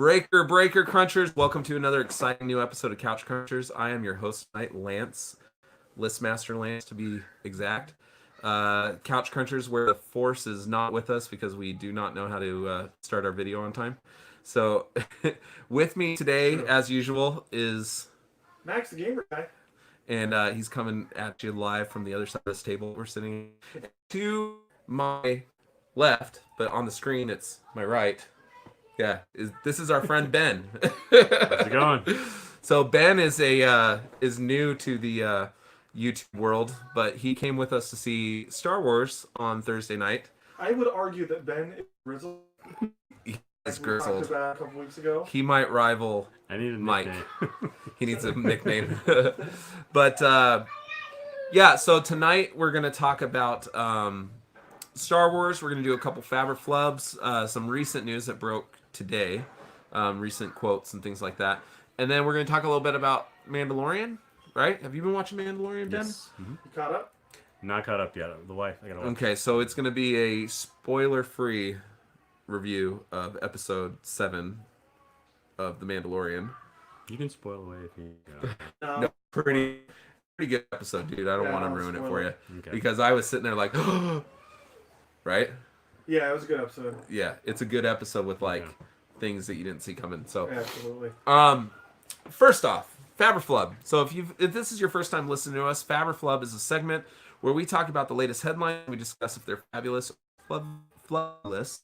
Breaker Crunchers, welcome to another exciting new episode of Couch Crunchers. I am your host tonight, Lance, Listmaster Lance to be exact. Couch Crunchers, where the force is not with us because we do not know how to start our video on time. So, with me today, as usual, is Max, the gamer guy. And he's coming at you live from the other side of this table we're sitting to my left, but on the screen it's my right. Yeah, this is our friend Ben. How's it going? So Ben is new to the YouTube world, but he came with us to see Star Wars on Thursday night. I would argue that Ben is grizzled. He's grizzled. We talked about a couple weeks ago. He might rival Mike. He needs a nickname. But yeah, so tonight we're gonna talk about Star Wars. We're gonna do a couple Fabber Flubs, some recent news that broke today, recent quotes and things like that, and then we're gonna talk a little bit about Mandalorian. Right? Have you been watching Mandalorian, Ben? Yes. You caught up? Not caught up yet. The wife. I gotta watch. Okay, so it's gonna be a spoiler-free review of episode 7 of The Mandalorian. You can spoil away if you. No. No, pretty good episode, dude. I don't want to ruin it for you because I was sitting there like, right? Yeah, it was a good episode. Yeah, it's a good episode with like things that you didn't see coming. So, absolutely. First off, Fabber Flub. So if this is your first time listening to us, Fabber Flub is a segment where we talk about the latest headlines. We discuss if they're fabulous, flubless.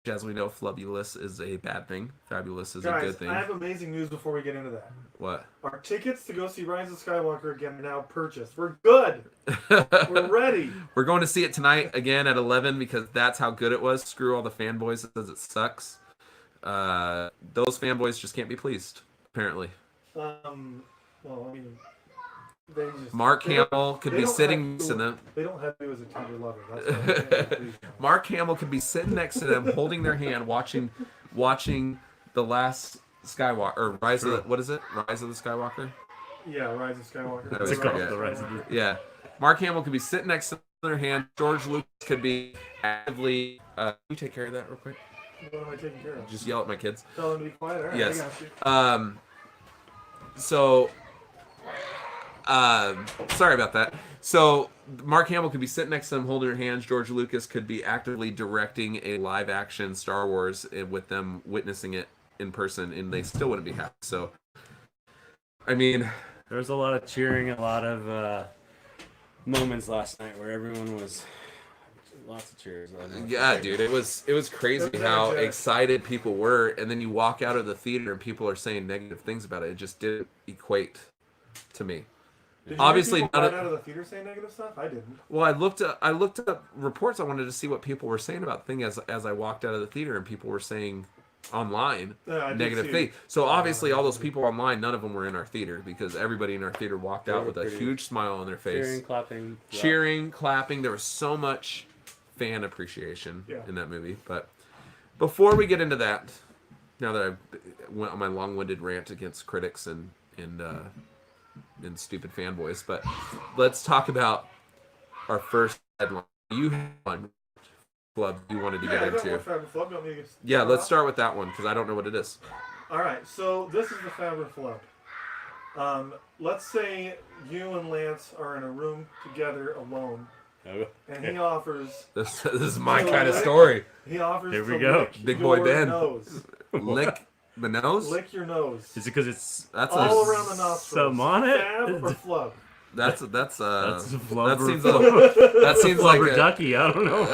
As we know, flubulous is a bad thing. Fabulous is a good thing. I have amazing news before we get into that. What? Our tickets to go see Rise of Skywalker again are now purchased. We're good. We're ready. We're going to see it tonight again at 11 because that's how good it was. Screw all the fanboys that says it sucks. Those fanboys just can't be pleased, apparently. Well, I mean, they just... Mark Hamill could be sitting next to them. They don't have you as a tender lover. That's what Mark Hamill could be sitting next to them, holding their hand, watching the last Skywalker or Rise of the, what is it? Rise of the Skywalker. Yeah, Rise of Skywalker. It's called the Rise of the... Yeah, Mark Hamill could be sitting next to their hand. George Lucas could be actively. Can you take care of that real quick? What am I taking care of? Just yell at my kids. Tell them to be quiet. All right, yes. I got you. So. Sorry about that. So Mark Hamill could be sitting next to them holding their hands. George Lucas could be actively directing a live action Star Wars with them witnessing it in person, and they still wouldn't be happy. So, I mean, there was a lot of cheering, a lot of moments last night where everyone was lots of cheers. Yeah, dude, it was crazy how excited people were, and then you walk out of the theater and people are saying negative things about it. It just didn't equate to me. Did Obviously, none out of the theater saying negative stuff. I didn't. Well, I looked up reports. I wanted to see what people were saying about the thing as I walked out of the theater, and people were saying online negative things. So obviously, all those people online, none of them were in our theater because everybody in our theater walked out with a huge smile on their face, cheering, clapping. There was so much fan appreciation in that movie. But before we get into that, now that I went on my long-winded rant against critics and stupid fanboys, but let's talk about our first headline. You had one club you wanted to get into. Yeah, let's start with that one because I don't know what it is. All right, so this is the Fabber Flub. Let's say you and Lance are in a room together alone, and he offers. This is my kind of story. He offers. Here we go, big boy Ben. Nose. Lick the nose. Lick your nose. Is it because it's all around the nostrils? Some on it. Fab or flub? That's that seems like a ducky. I don't know.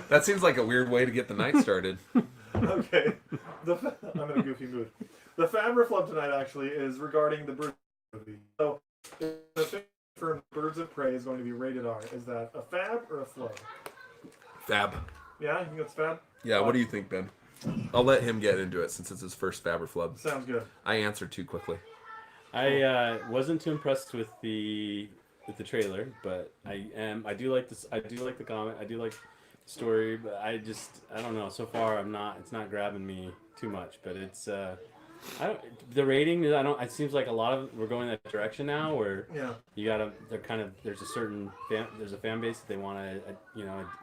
That seems like a weird way to get the night started. Okay, I'm in a goofy mood. The Fabber Flub tonight actually is regarding the Birds of Prey movie. So, the film for Birds of Prey is going to be rated R. Is that a fab or a flub? Fab. Yeah, you think it's fab? Yeah. What do you think, Ben? I'll let him get into it since it's his first Fabber Flub. Sounds good. I answered too quickly. I wasn't too impressed with the trailer, but I do like this. I do like the comment. I do like the story, but I don't know. So far, it's not grabbing me too much. But it's the rating. It seems like a lot of we're going that direction now, where there's a fan base that they want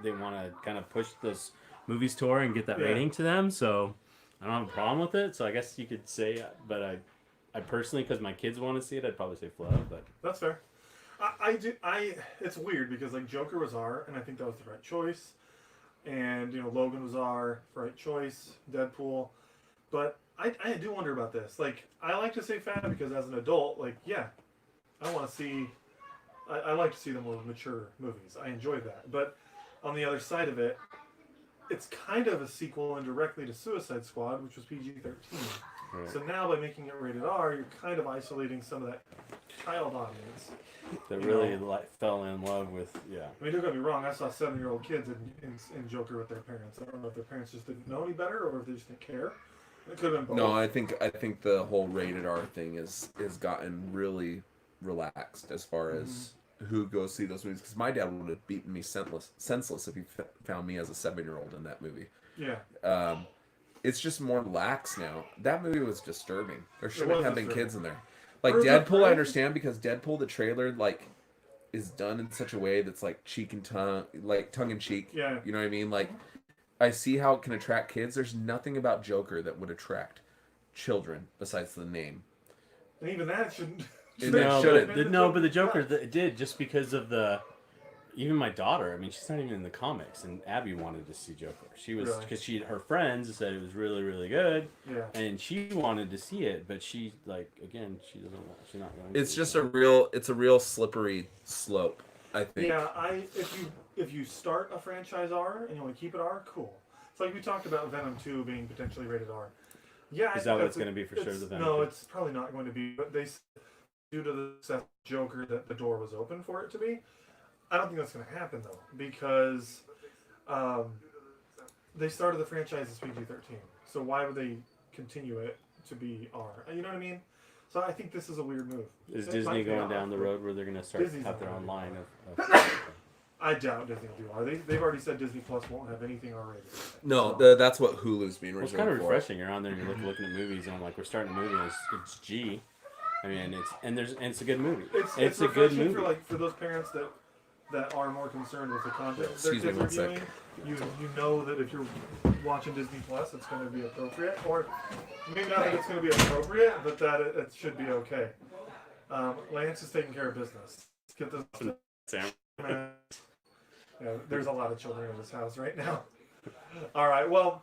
to kind of push this movies tour and get that rating to them. So I don't have a problem with it, so I guess you could say, but I personally, because my kids want to see it, I'd probably say flood, but That's fair. It's weird because like Joker was R, and I think that was the right choice, and Logan was R, right choice. Deadpool, but I do wonder about this. Like I like to say fab because as an adult, like yeah, I want to see. I like to see the more mature movies. I enjoy that, but on the other side of it, it's kind of a sequel indirectly to Suicide Squad, which was PG-13. right. So now by making it rated R, you're kind of isolating some of that child audience. That really fell in love with, I mean, don't get me wrong. I saw 7-year-old kids in Joker with their parents. I don't know if their parents just didn't know any better or if they just didn't care. It could have been both. No, I think the whole rated R thing is gotten really relaxed as far as who goes see those movies. Because my dad would have beaten me senseless if he found me as a 7-year-old in that movie. Yeah. It's just more lax now. That movie was disturbing. There shouldn't have been kids in there. Like Birds of Deadpool, Prey? I understand because Deadpool, the trailer, like, is done in such a way that's like cheek and tongue, like tongue in cheek. Yeah. You know what I mean? Like, I see how it can attract kids. There's nothing about Joker that would attract children besides the name. And even that shouldn't. But the Joker it did just because of even my daughter. I mean, she's not even in the comics, and Abby wanted to see Joker. She was because her friends said it was really really good, and she wanted to see it, but she again she doesn't want. She's not going. It's just a real slippery slope. I think. Yeah, if you start a franchise R and you want to keep it R, cool. It's like we talked about Venom 2 being potentially rated R. Yeah, is that what it's going to be for sure? The Venom? No, it's probably not going to be. But they due to the success of Joker that the door was open for it to be. I don't think that's going to happen though because they started the franchise as PG-13. So why would they continue it to be R? You know what I mean? So I think this is a weird move. Is Disney going down the road where they're going to start have their own line of I doubt Disney will do R. They've already said Disney Plus won't have anything R-rated. No, so. that's what Hulu's being reserved for. It's kind of refreshing. You're on there and you're looking at movies, and I'm like, we're starting a movie, and it's G. I mean, it's a good movie. It's a good movie for those parents that are more concerned with the content Excuse their me kids one are sec. viewing. You know that if you're watching Disney Plus, it's going to be appropriate, or maybe not that it's going to be appropriate, but that it should be okay. Lance is taking care of business. Let's get this. Sam. Yeah, there's a lot of children in this house right now. All right, well,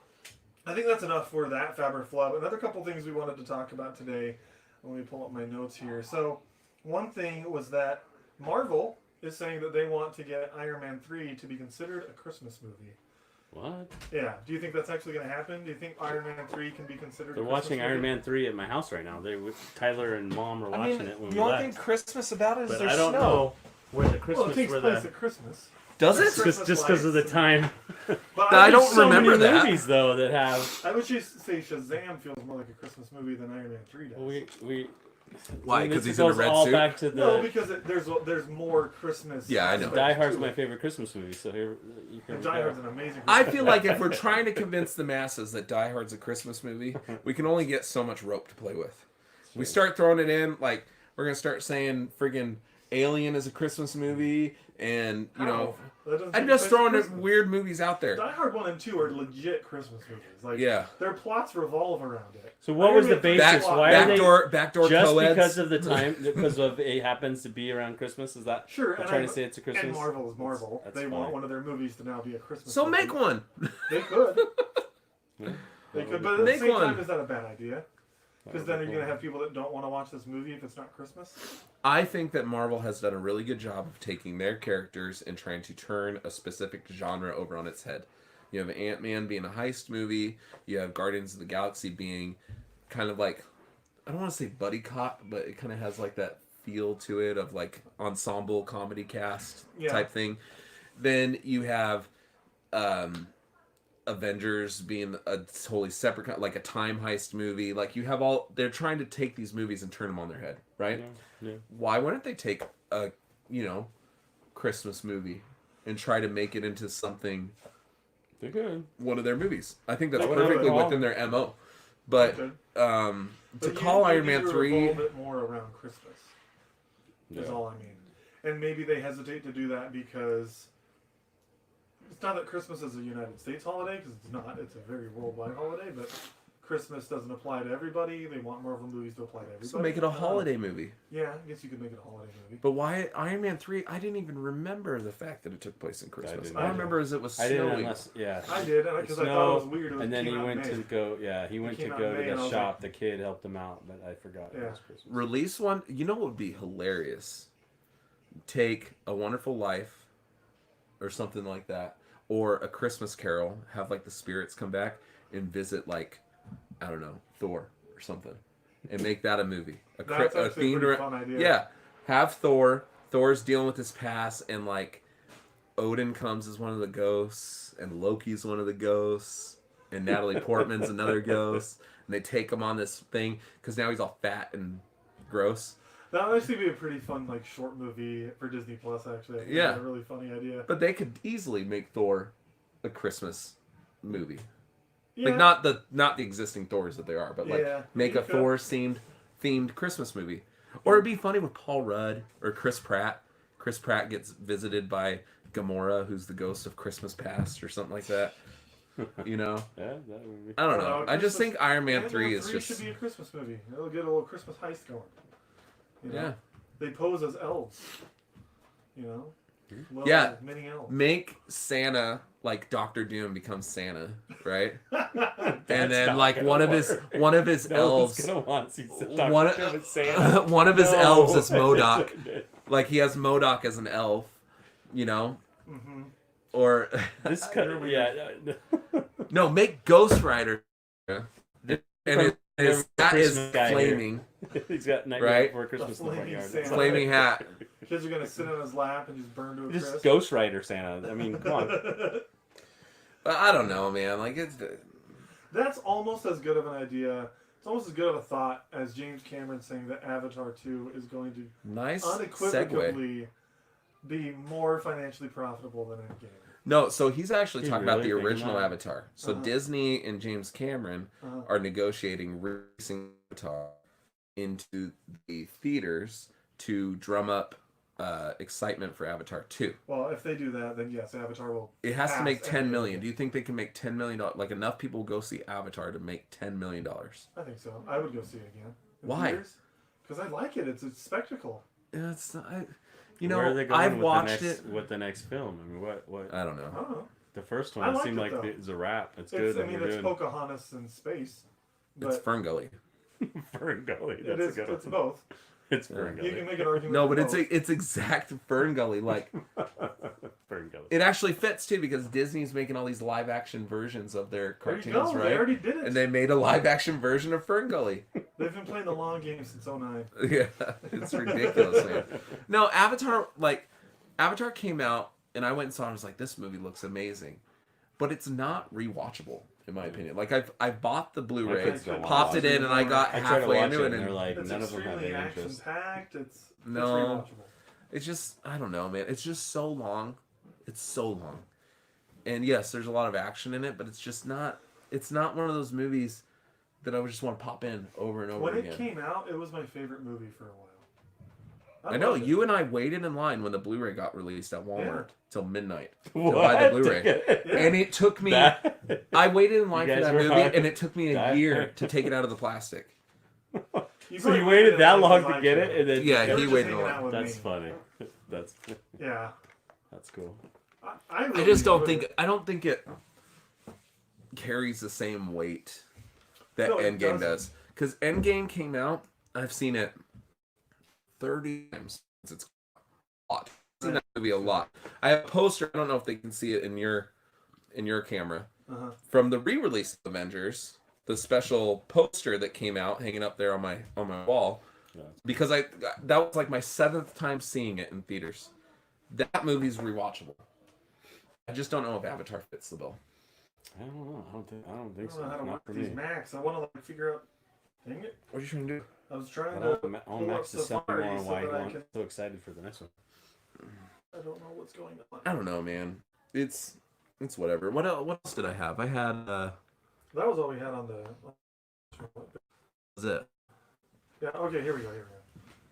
I think that's enough for that Fab or Flub. Another couple things we wanted to talk about today. Let me pull up my notes here. So, one thing was that Marvel is saying that they want to get Iron Man 3 to be considered a Christmas movie. What? Yeah. Do you think that's actually going to happen? Do you think Iron Man 3 can be considered They're a Christmas watching movie? Iron Man 3 at my house right now. Tyler and Mom are watching it when we the only left. thing Christmas about it is But there's I don't snow. know where the Well, Christmas it takes place at Christmas. Does it? Christmas just because of the lights. time. But I don't would so remember many that. movies though that have. I would just say Shazam feels more like a Christmas movie than Iron Man 3 does. We Why? Because he's in a goes red all suit? back to the. No, because there's more Christmas. Yeah, I know. aspects Die Hard's to my it. favorite Christmas movie, so here you can. And Die Hard's an amazing. I feel like if we're trying to convince the masses that Die Hard's a Christmas movie, we can only get so much rope to play with. We start throwing it in, like, we're going to start saying friggin' Alien is a Christmas movie, and, you know, I'm just throwing weird movies out there. Die Hard 1 and 2 are legit Christmas movies. Like, Yeah. their plots revolve around it. So what was the basis? Why are they Backdoor just co-eds? because of the time? Because of it happens to be around Christmas? Is that Sure, you're and trying to say it's a Christmas? And Marvel is Marvel. That's they fine. want one of their movies to now be a Christmas. So movie. make one. They could. Yeah. They could, but at the Make same one. time, is that a bad idea? Because then are you going to have people that don't want to watch this movie if it's not Christmas? I think that Marvel has done a really good job of taking their characters and trying to turn a specific genre over on its head. You have Ant-Man being a heist movie. You have Guardians of the Galaxy being kind of like, I don't want to say buddy cop, but it kind of has like that feel to it of like ensemble comedy cast type thing. Then you have Avengers being a totally separate, like a time heist movie. Like you have they're trying to take these movies and turn them on their head, right? Yeah. Why wouldn't they take a, Christmas movie and try to make it into something, They're good. one of their movies? I think that's They could. perfectly within their MO. But They to But call you Iron need Man to 3... revolve it more around Christmas. Is Yeah. all I mean. And maybe they hesitate to do that because it's not that Christmas is a United States holiday, because it's not. It's a very worldwide holiday, but Christmas doesn't apply to everybody. They want Marvel movies to apply to everybody. So make it a holiday movie. Yeah, I guess you could make it a holiday movie. But why Iron Man 3? I didn't even remember the fact that it took place in Christmas. I I remember as it was I didn't snowing. unless, yeah. I did, because I thought it was weird. And then he went to go, to May, and I the was shop. The kid helped him out, but I forgot it was Christmas. Release one. You know what would be hilarious? Take A Wonderful Life or something like that. Or A Christmas Carol. Have like the spirits come back and visit like, I don't know, Thor or something. And make that a movie. That's actually a pretty fun idea. Yeah. Have Thor. Thor's dealing with his past and like Odin comes as one of the ghosts and Loki's one of the ghosts and Natalie Portman's another ghost. And they take him on this thing because now he's all fat and gross. That would actually be a pretty fun like short movie for Disney Plus. Actually, I think Yeah, it's a really funny idea. But they could easily make Thor a Christmas movie. Yeah. Like not the existing Thors that there are, but like make a Thor themed Christmas movie. Or it'd be funny with Paul Rudd or Chris Pratt. Chris Pratt gets visited by Gamora, who's the ghost of Christmas past or something like that. You know? Yeah, that would be. I don't know. I just think Iron Man 3 is just... should be a Christmas movie. It'll get a little Christmas heist going. You know? Yeah. They pose as elves. You know? Little Yeah. mini elves. Make Santa like Doctor Doom becomes Santa, right? And then like one of his elves, one of his elves is MODOK. Like he has MODOK as an elf, you know. Mm-hmm. Or this kind of no, make Ghost Rider, and that is flaming. He's got Nightmare Before Christmas in the front yard. Flaming hat. Kids are gonna sit on his lap and just burn to a crisp. Just Ghost Rider Santa. I mean, come on. But I don't know, man. Like it's. That's almost as good of an idea. It's almost as good of a thought as James Cameron saying that Avatar 2 is going to unequivocally be more financially profitable than Endgame. No, so he's actually talking about the original Avatar. So Disney and James Cameron are negotiating releasing Avatar into the theaters to drum up excitement for Avatar 2. Well, if they do that, then yes, Avatar will. It has to make $10 million. Do you think they can make $10 million? Like enough people will go see Avatar to make $10 million? I think so. I would go see it again. Why? Because I like it. It's a spectacle. It's not, where are they going I've with watched the next, it. With the next film? I mean, what? I don't know. The first one seemed like it's a wrap. It's good. I mean, it's Pocahontas in space. It's Ferngully. Ferngully. It is. It's both. It's Ferngully. You can make an argument. No, but it's exact Ferngully. Like Ferngully. It actually fits too because Disney's making all these live action versions of their cartoons, right? They already did it. And they made a live action version of Ferngully. They've been playing the long game since 09. Yeah, it's ridiculous, man. No, Avatar came out and I went and saw it and I was like, this movie looks amazing. But it's not rewatchable, in my opinion. Like I bought the Blu-ray, popped it in, and I got halfway into it, and they're like, it's none of them have any interest. Action-packed. It's no, rewatchable. It's just I don't know, man. It's just so long. It's so long, and yes, there's a lot of action in it, but it's just not. It's not one of those movies that I would just want to pop in over and over again. When it came out, it was my favorite movie for a while. I know you and I waited in line when the Blu-ray got released at Walmart till midnight to buy the Blu-ray, and it took me. I waited in line for that movie, and it took me a year to take it out of the plastic. So you waited that long to get it, and then he waited long. That's funny. That's cool. I just don't think I don't think it carries the same weight that Endgame does. Because Endgame came out, I've seen it 30 times since it's a lot. I've seen that movie a lot. I have a poster. I don't know if they can see it in your camera from the re-release of Avengers. The special poster that came out, hanging up there on my wall, because that was like my 7th time seeing it in theaters. That movie's rewatchable. I just don't know if Avatar fits the bill. I don't know. I don't think so. I don't Not want for these me. Macs. I want to figure out. Dang it! What are you trying to do? I was trying All to Max is selling more on why I'm so excited for the next one. I don't know what's going on. I don't know, man. It's whatever. What else did I have? I had. That was all we had on the. Was it? Yeah. Okay. Here we go.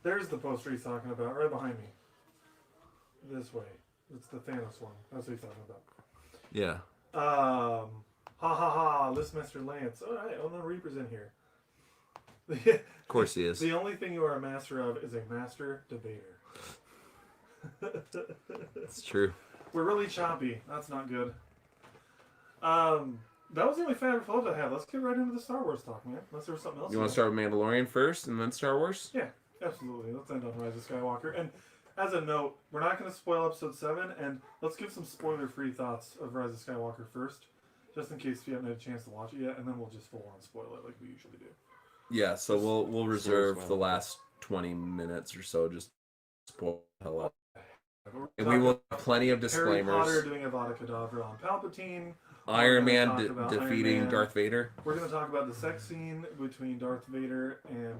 There's the poster he's talking about, right behind me. This way. It's the Thanos one. That's what he's talking about. Yeah. Ha ha ha, Listmaster Lance. Alright, well, the Reaper's in here. Of course he is. The only thing you are a master of is a master debater. It's true. We're really choppy. That's not good. That was the only fan flow I had. Let's get right into the Star Wars talk, man. Unless there was something else. You want to start with Mandalorian first and then Star Wars? Yeah, absolutely. Let's end on Rise of Skywalker. And as a note, we're not going to spoil Episode 7, and let's give some spoiler-free thoughts of Rise of Skywalker first, just in case you haven't had a chance to watch it yet, and then we'll just full-on spoil it like we usually do. Yeah, so we'll reserve the last 20 minutes or so just spoil the hell out. And we will have plenty of disclaimers. Harry Potter doing Avada Kedavra on Palpatine. Iron Man defeating Iron Man. Darth Vader. We're going to talk about the sex scene between Darth Vader and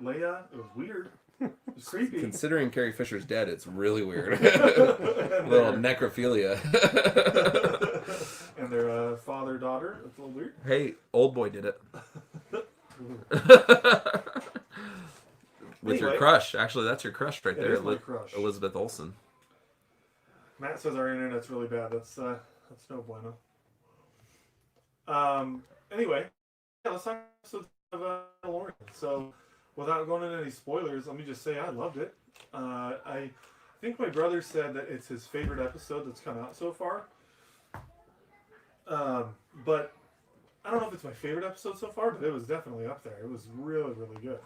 Leia. It was weird. It was creepy. Considering Carrie Fisher's dead, it's really weird. Little necrophilia. And their father-daughter. It's a little weird. Hey, old boy did it. With your crush. Actually, that's your crush right there. It is my crush. Elizabeth Olsen. Matt says our internet's really bad. That's no bueno. Anyway, yeah, let's talk about Mandalorian. So, without going into any spoilers, let me just say I loved it. I think my brother said that it's his favorite episode that's come out so far. But I don't know if it's my favorite episode so far, but it was definitely up there. It was really, really good.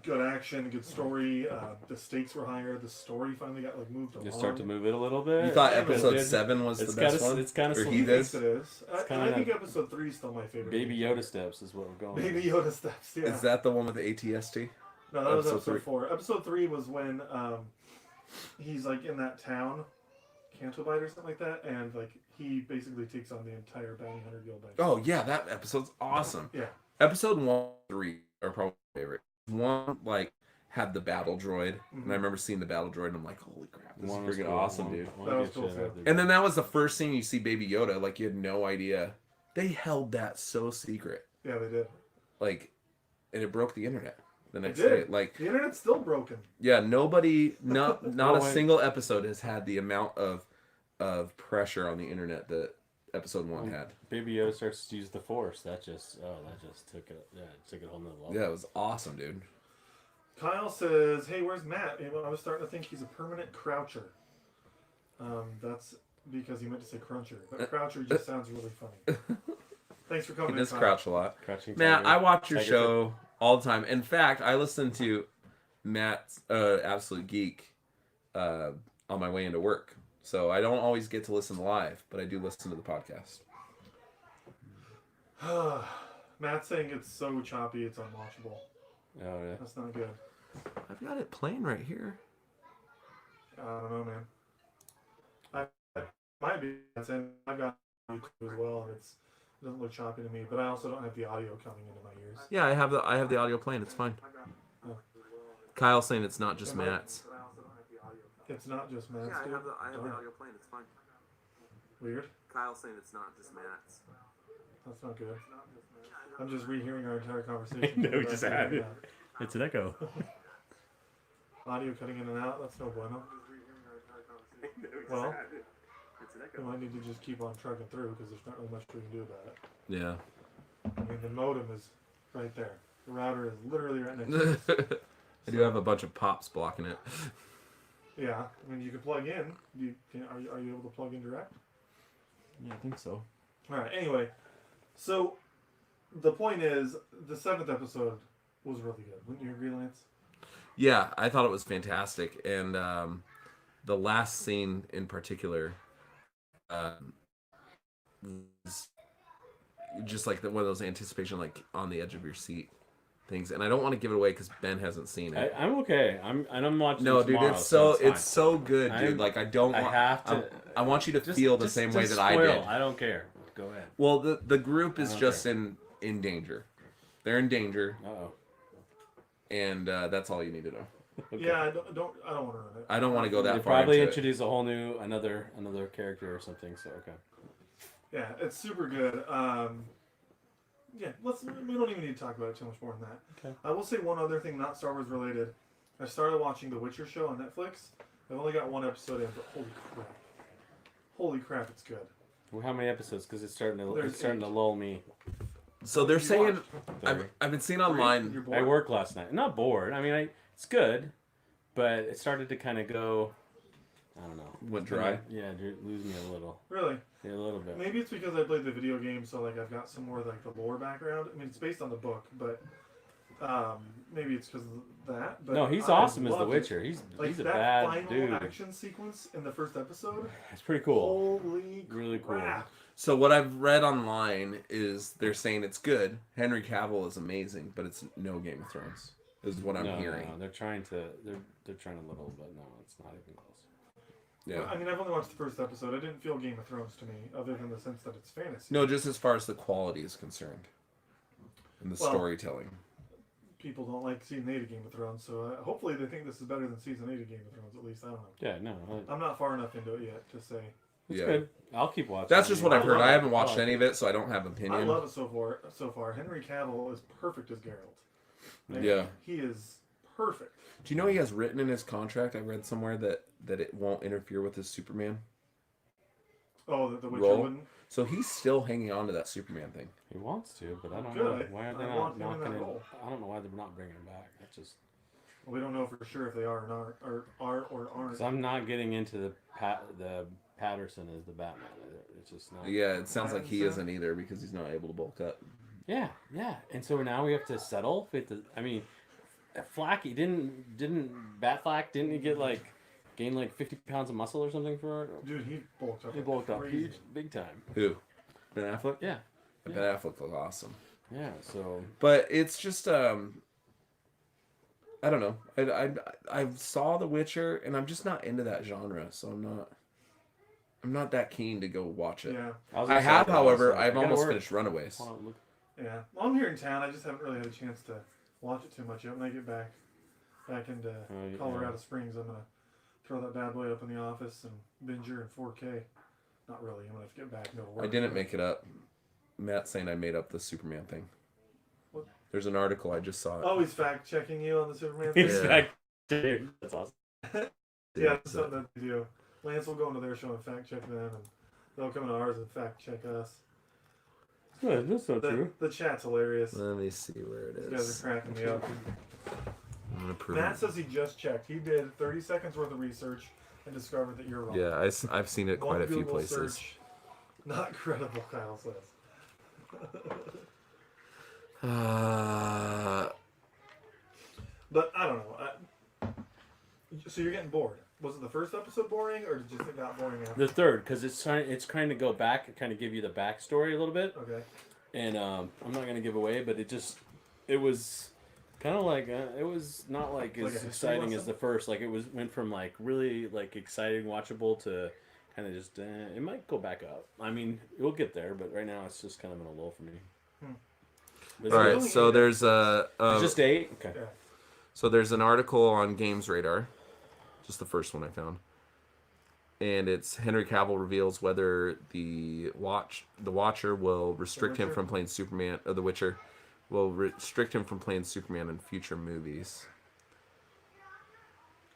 Good action, good story. The stakes were higher. The story finally got moved along. You start to move it a little bit. You thought episode 7 was the best one? It's kind of or sweet. he I did? think it is. I think episode 3 is still my favorite. Baby Yoda steps is what we're going Baby with. Yoda steps, yeah. Is that the one with the ATST? No, that was episode episode 3? 4. Episode 3 was when he's in that town, Cantobite or something like that, and he basically takes on the entire bounty hunter guild. Oh yeah, that episode's awesome. Yeah. Episode 1 and 3 are probably my favorite. One had the battle droid, and I remember seeing the battle droid, and I'm like, holy crap, this is freaking awesome, dude. That was cool, too. And then that was the first scene you see Baby Yoda. You had no idea. They held that so secret. Yeah, they did. And it broke the internet the next did. day. The internet's still broken. Yeah, nobody, not Oh, a single episode has had the amount of pressure on the internet that episode 1 had. Baby Yoda starts to use the Force. That just took it. Yeah, it took it a whole nother level. Yeah, it was awesome, dude. Kyle says, "Hey, where's Matt?" And I was starting to think he's a permanent croucher. That's because he meant to say cruncher, but croucher just sounds really funny. Thanks for coming. He does Kyle. crouch a lot. Crouching Matt, Tiger. I watch your Tiger show all the time. In fact, I listen to Matt's Absolute Geek on my way into work. So I don't always get to listen live, but I do listen to the podcast. Matt's saying it's so choppy, it's unwatchable. Oh yeah. That's not good. I've got it playing right here. I don't know, man. I might be. I've got YouTube as well, and it doesn't look choppy to me. But I also don't have the audio coming into my ears. Yeah, I have the audio playing. It's fine. Oh. Kyle's saying it's not just Matt's. It's not just Matt's. Yeah, I dude? have the Darn. audio playing. It's fine. Weird. Kyle's saying it's not just Matt's. That's not good. I'm just rehearing our entire conversation. No, we just had it. It's an echo. Audio cutting in and out. That's no bueno. Well, we might need to just keep on trucking through because there's not really much we can do about it. Yeah. I mean, the modem is right there. The router is literally right next to us. I do have a bunch of pops blocking it. Yeah, I mean, you can plug in. Are you able to plug in direct? Yeah, I think so. All right. Anyway, so the point is, the 7th episode was really good. Wouldn't you agree, Lance? Yeah, I thought it was fantastic, and the last scene in particular was just one of those anticipation, on the edge of your seat things. And I don't want to give it away because Ben hasn't seen it. I'm okay. I'm watching. No, it dude, tomorrow, it's so fine. it's so good, dude. I don't. I want, have to. I want you to feel the same way that I spoil. did. I don't care. Go ahead. Well, the group is just in danger. They're in danger, Uh-oh. and that's all you need to know. Okay. Yeah, I don't want to ruin it. I don't want to go that They far. probably into introduce a whole new another character or something. So okay. Yeah, it's super good. Yeah, we don't even need to talk about it too much more than that. Okay. I will say one other thing, not Star Wars related. I started watching The Witcher show on Netflix. I've only got one episode in, but holy crap, it's good. Well, how many episodes? Because it's starting There's to lull me. So they're saying Thirty. I've been seeing You're online. bored? I worked last night. I'm not bored. I mean, it's good, but it started to kind of go. I don't know. Went dry? Yeah, lose me a little. Really? Yeah, a little bit. Maybe it's because I played the video game, so like I've got some more like the lore background. I mean, it's based on the book, but maybe it's because of that. But No, he's I awesome as the loved Witcher. it. He's a that bad final dude. action sequence in the first episode. It's pretty cool. Holy Really cool. crap. So what I've read online is they're saying it's good. Henry Cavill is amazing, but it's no Game of Thrones. Is what I'm hearing. No, they're trying to little, but no, it's not even close. Yeah. I mean, I've only watched the first episode. I didn't feel Game of Thrones to me, other than the sense that it's fantasy. No, just as far as the quality is concerned, and the Well, storytelling. People don't like season 8 of Game of Thrones, so hopefully they think this is better than season 8 of Game of Thrones. At least I don't know. Yeah, no, I'm not far enough into it yet to say. it's Yeah. good. I'll keep watching. That's just what I've heard. love I it. haven't watched I like any of it, so I don't have I opinion. love it so far. Henry Cavill is perfect as Geralt. Like, Yeah. he is perfect. Do you know he has written in his contract? I read somewhere that it won't interfere with his Superman. Oh, the Witcher Role? wouldn't. So he's still hanging on to that Superman thing. He wants to, but I don't Good. know why are they I not want him in knocking that him. role. I don't know why they're not bringing him back. That's just We don't know for sure if they are or not, or are or aren't. because I'm not getting into the Patterson as the Batman. It's just not. Yeah, it sounds like he Pattinson? isn't either because he's not able to bulk up. Yeah. And so now we have to settle. I mean, Flack, didn't Batflack, didn't he get gain 50 pounds of muscle or something for it? Dude, he bulked up. He bulked up crazy. huge, big time. Who? Ben Affleck? Yeah. Ben Affleck looks awesome. Yeah. So But it's just I don't know. I saw The Witcher and I'm just not into that genre, so I'm not that keen to go watch it. Yeah, I have, however, I've I gotta almost work. finished Runaways. Hold on, look. yeah. Well, I'm here in town. I just haven't really had a chance to watch it too much yet. When I get back into yeah. Colorado Springs, I'm gonna throw that bad boy up in the office and binge her in 4K. Not really. I'm gonna have to get back and go to work. I didn't make it up. Matt's saying I made up the Superman thing. What? There's an article I just saw. Oh, he's fact checking you on the Superman thing. He's Yeah. back. Dude, that's awesome. Yeah, that's something that they do. Lance will go into their show and fact check them, and they'll come into ours and fact check us. That's not The chat's hilarious. Let me see where it These guys is. are cracking me up. I'm gonna prove Matt it. says he just checked. He did 30 seconds worth of research and discovered that you're wrong. Yeah, I've seen it quite One a few Google places. search, not credible, Kyle says. But I don't know. So you're getting bored. Was it the first episode boring, or did you think it got boring after? The third, because it's trying to go back, kind of give you the backstory a little bit. Okay. And I'm not gonna give away, but it was kind of it was not Like as a history exciting as lesson? the first. Went from really exciting, watchable to kind of just it might go back up. I mean, we'll get there, but right now it's just kind of in a lull for me. All right, only so 8 there's It's just 8. Okay. Yeah. so there's an article on Games Radar, just the first one I found, and it's Henry Cavill reveals whether the Watcher will restrict him Witcher? from playing Superman, or the Witcher will restrict him from playing Superman in future movies.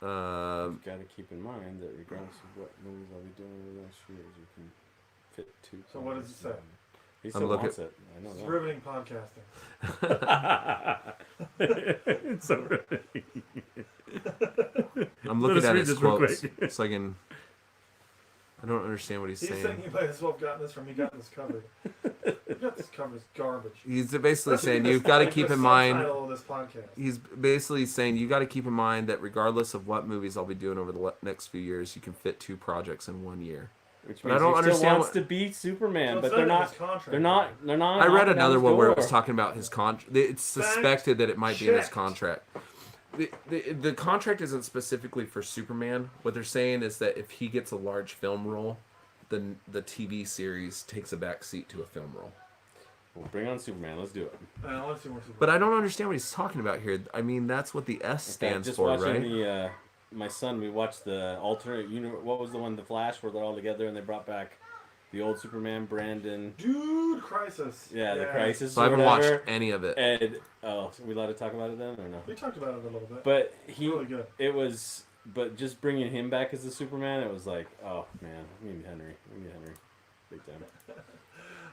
You've got to keep in mind that regardless of what movies I'll be doing over the next few years, you can fit 2. So what does it say? He I'm still looking- wants it. I know It's that. riveting podcasting. It's so riveting. I'm Let looking us at read his this real quotes quick. so I can. I don't understand what he's He's saying saying. you might as well have gotten this from. You got this covered. You got this covered as garbage. He's basically That's saying like you've the- got to like keep the in mind. subtitle of this podcast. He's basically saying you got to keep in mind that regardless of what movies I'll be doing over the next few years, you can fit 2 projects in 1 year. Which But means I don't he still understand wants what- to be Superman, So but it's they're in not. his contract. They're not. They're not. I read knocking another down one his where it door. was talking about his contract. It's suspected that it might be in his checked. contract. The contract isn't specifically for Superman. What they're saying is that if he gets a large film role, then the TV series takes a back seat to a film role. Well, bring on Superman. Let's do it. I want to see more Superman. But I don't understand what he's talking about here. I mean, that's what the S In fact, stands just for, watching right? my son, we watched the alternate universe. What was the one, The Flash, where they're all together and they brought back the old Superman, Brandon. Dude, Crisis. Yeah, the Crisis. So I or haven't watched whatever. any of it. And so we allowed to talk about it then, or no? We talked about it a little bit. But Really good. it was. But just bringing him back as the Superman, it was like, oh man, we need Henry. big time.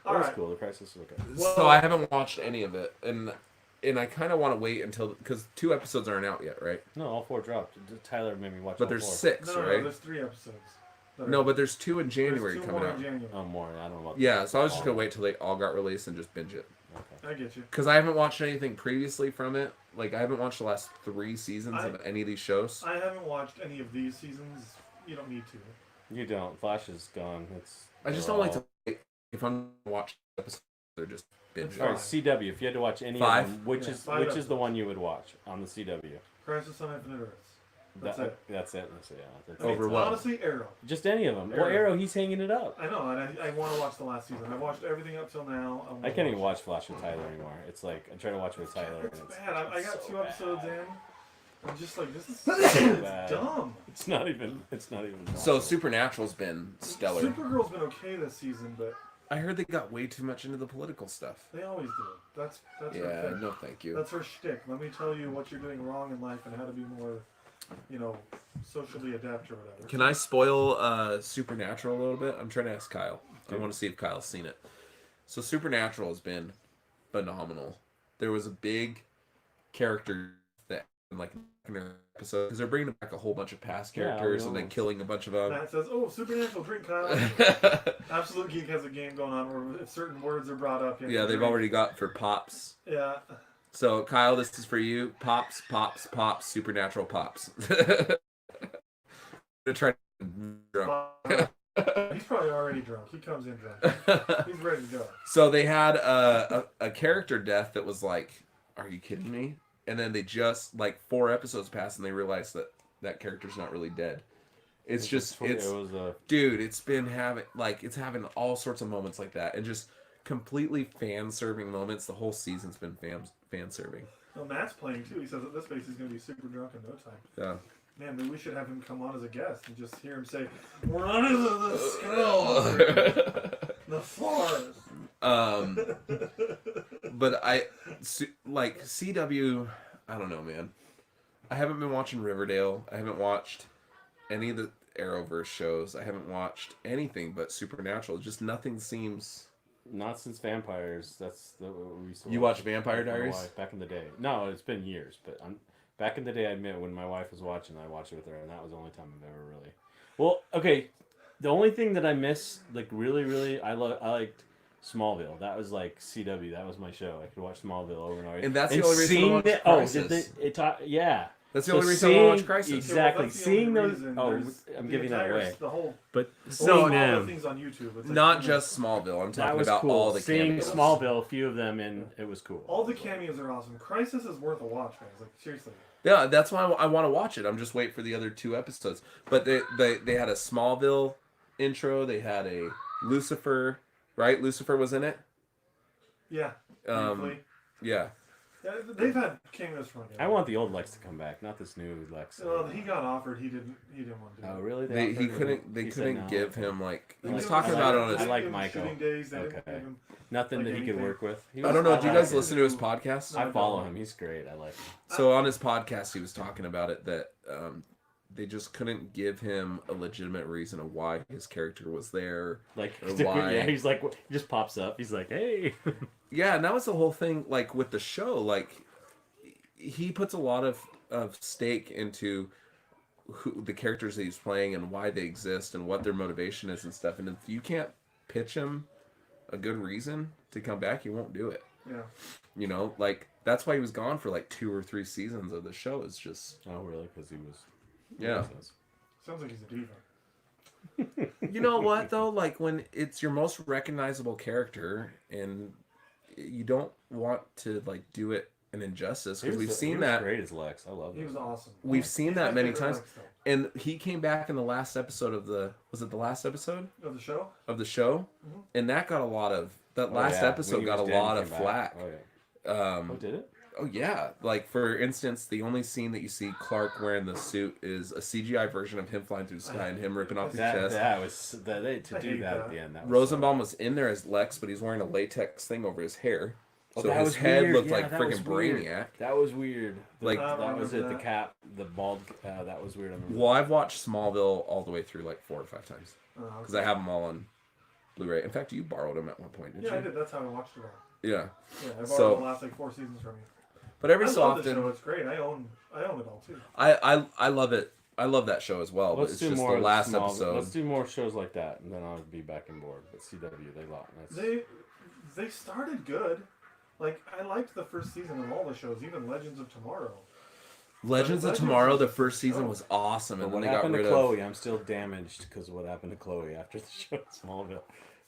All It was right. cool. The Crisis was okay. So I haven't watched any of it, and I kind of want to wait until because 2 episodes aren't out yet, right? No, all 4 dropped. Tyler made me watch. But all there's 4. 6, No, right? there's 3 episodes. No, but there's 2 in There's January 2 coming more out. in January. Oh, more. I don't know about. Yeah, so I was just all gonna of wait till they all got released and just binge it. Okay. I get you. Because I haven't watched anything previously from it. Like I haven't watched the last 3 seasons of any of these shows. I haven't watched any of these seasons. You don't need to. You don't. Flash is gone. I just don't like to wait. If I'm gonna watch episodes, they're just binge. All right, CW. If you had to watch any 5? of them, which Yeah, is 5 which is the episodes. one you would watch on the CW? Crisis on Infinite Earths. That's it. That's it. That's it. Yeah, that's I mean, Over what? Honestly, Arrow. Just any of them. Well, Arrow. Arrow, he's hanging it up. I know, and I want to watch the last season. I've watched everything up till now. I can't even watch Flash with Tyler anymore. It's like I try to watch it with Tyler, and It's it's bad. I got so 2 episodes bad. in. I'm just like, this is bad. it's dumb. It's not even. It's not even. So possible. Supernatural's been stellar. Supergirl's been okay this season, but I heard they got way too much into the political stuff. they always do. That's her Yeah, thing. no, thank you. That's her shtick. Let me tell you what you're doing wrong in life and how to be more, socially adept or whatever. Can I spoil Supernatural a little bit? I'm trying to ask Kyle. I want to see if Kyle's seen it. So Supernatural has been phenomenal. There was a big character that like in an episode because they're bringing back a whole bunch of past Yeah, characters I and then know. killing a bunch of them. Matt says, "Oh, Supernatural, drink, Kyle." Absolute Geek has a game going on where if certain words are brought up, you have Yeah, to they've drink. already got for pops. Yeah. So Kyle, this is for you. Pops, pops, pops. Supernatural pops. To try to drunk. He's probably already drunk. He comes in drunk. He's ready to go. So they had a character death that was like, are you kidding me? And then they just like 4 episodes passed and they realized that that character's not really dead. It's just it's it was a dude. It's been having it's having all sorts of moments like that and just completely fan serving moments. The whole season's been fan serving. Well, Matt's playing too. He says at this pace he's going to be super drunk in no time. Yeah. Man, maybe we should have him come on as a guest and just hear him say, "Rise of the Skywalker, the Force." But like CW. I don't know, man. I haven't been watching Riverdale. I haven't watched any of the Arrowverse shows. I haven't watched anything but Supernatural. Just nothing seems. not since Vampires. That's the what we used to You watch Vampire with my Diaries? wife back in the day. No, it's been years, but back in the day. I admit when my wife was watching, I watched it with her, and that was the only time I've ever really. Well, okay. The only thing that I miss, like really, I liked Smallville. That was like CW. That was my show. I could watch Smallville over and over. And that's the only reason I watched Crisis. Yeah. That's the So only reason I watch Crisis. Exactly. that's the Seeing only those. reason. Oh, There's I'm the giving that entire- away. The whole. But Seeing seeing all the them. things on YouTube. It's like, Not just Smallville. I'm That talking was about cool. all the Seeing cameos. Smallville, a few of them, and it was cool. all the cameos are awesome. Crisis is worth a watch, guys. Like seriously. Yeah, that's why I want to watch it. I'm just waiting for the other 2 episodes. But they had a Smallville intro. They had a Lucifer, right? Lucifer was in it. Yeah. Um, Briefly. Yeah. Yeah, they've had cameos from it. I want the old Lex to come back, not this new Lex. Well, he got offered. He didn't want to do Oh, it. really? They He said couldn't no. give him like he They was gave talking him about it shooting- on his. I they like gave him Michael. shooting days. They didn't Okay. give him- Nothing like that he could anything. work with. I don't know. Do you guys like listen to his him. podcast? I follow him. He's great. I like him. So on his podcast, he was talking about it that they just couldn't give him a legitimate reason of why his character was there. Like, Or why? yeah, he's like, he just pops up. He's like, hey. Yeah, and that was the whole thing. Like with the show, like he puts a lot of stake into the characters that he's playing and why they exist and what their motivation is and stuff. And if you can't pitch him a good reason to come back, he won't do it. Yeah. You know, like that's why he was gone for like 2 or 3 seasons of the show. It's just Oh, really? Because he was. yeah. Sounds like he's a diva. You know what though? Like when it's your most recognizable character, and you don't want to like do it an injustice because we've seen that. Great as Lex. I love He him. was awesome. We've seen He's that my many favorite times. Lex, though. And he came back in the last episode of the last episode Of the show? of the show, Mhm. and that got a lot of Oh, last yeah. episode When he got a was dead, lot he of came flack. back. Oh, yeah. Oh, did it? Oh yeah, like for instance, the only scene that you see Clark wearing the suit is a CGI version of him flying through the sky and him ripping off his chest. That was to I do hate that that. at the end. That was Rosenbaum was in there as Lex, but he's wearing a latex thing over his hair, Oh, so that his was head weird. looked Yeah, like that was freaking weird. Brainiac. That was weird. Like- that was it. remember The that. cap, the bald. That was weird. I remember. Well, I've watched Smallville all the way through like 4 or 5 times because I have them all on Blu-ray. In fact, you borrowed them at one point, didn't Yeah, you? I did. That's how I watched it all. Yeah. Yeah, I borrowed So- the last like 4 seasons from you. But every I so love the often, show. It's great. I own it all too. I love it. I love that show as well. Let's But it's do just more the last small, episode. Let's do more shows like that, and then I'll be back on board. But CW, they lost. They started good. Like I liked the first season of all the shows, even Legends of Tomorrow. Legends of Legends Tomorrow, is the a first good season show. was awesome, But and what then they got happened to rid Chloe? of. I'm still damaged because of what happened to Chloe after the show at Smallville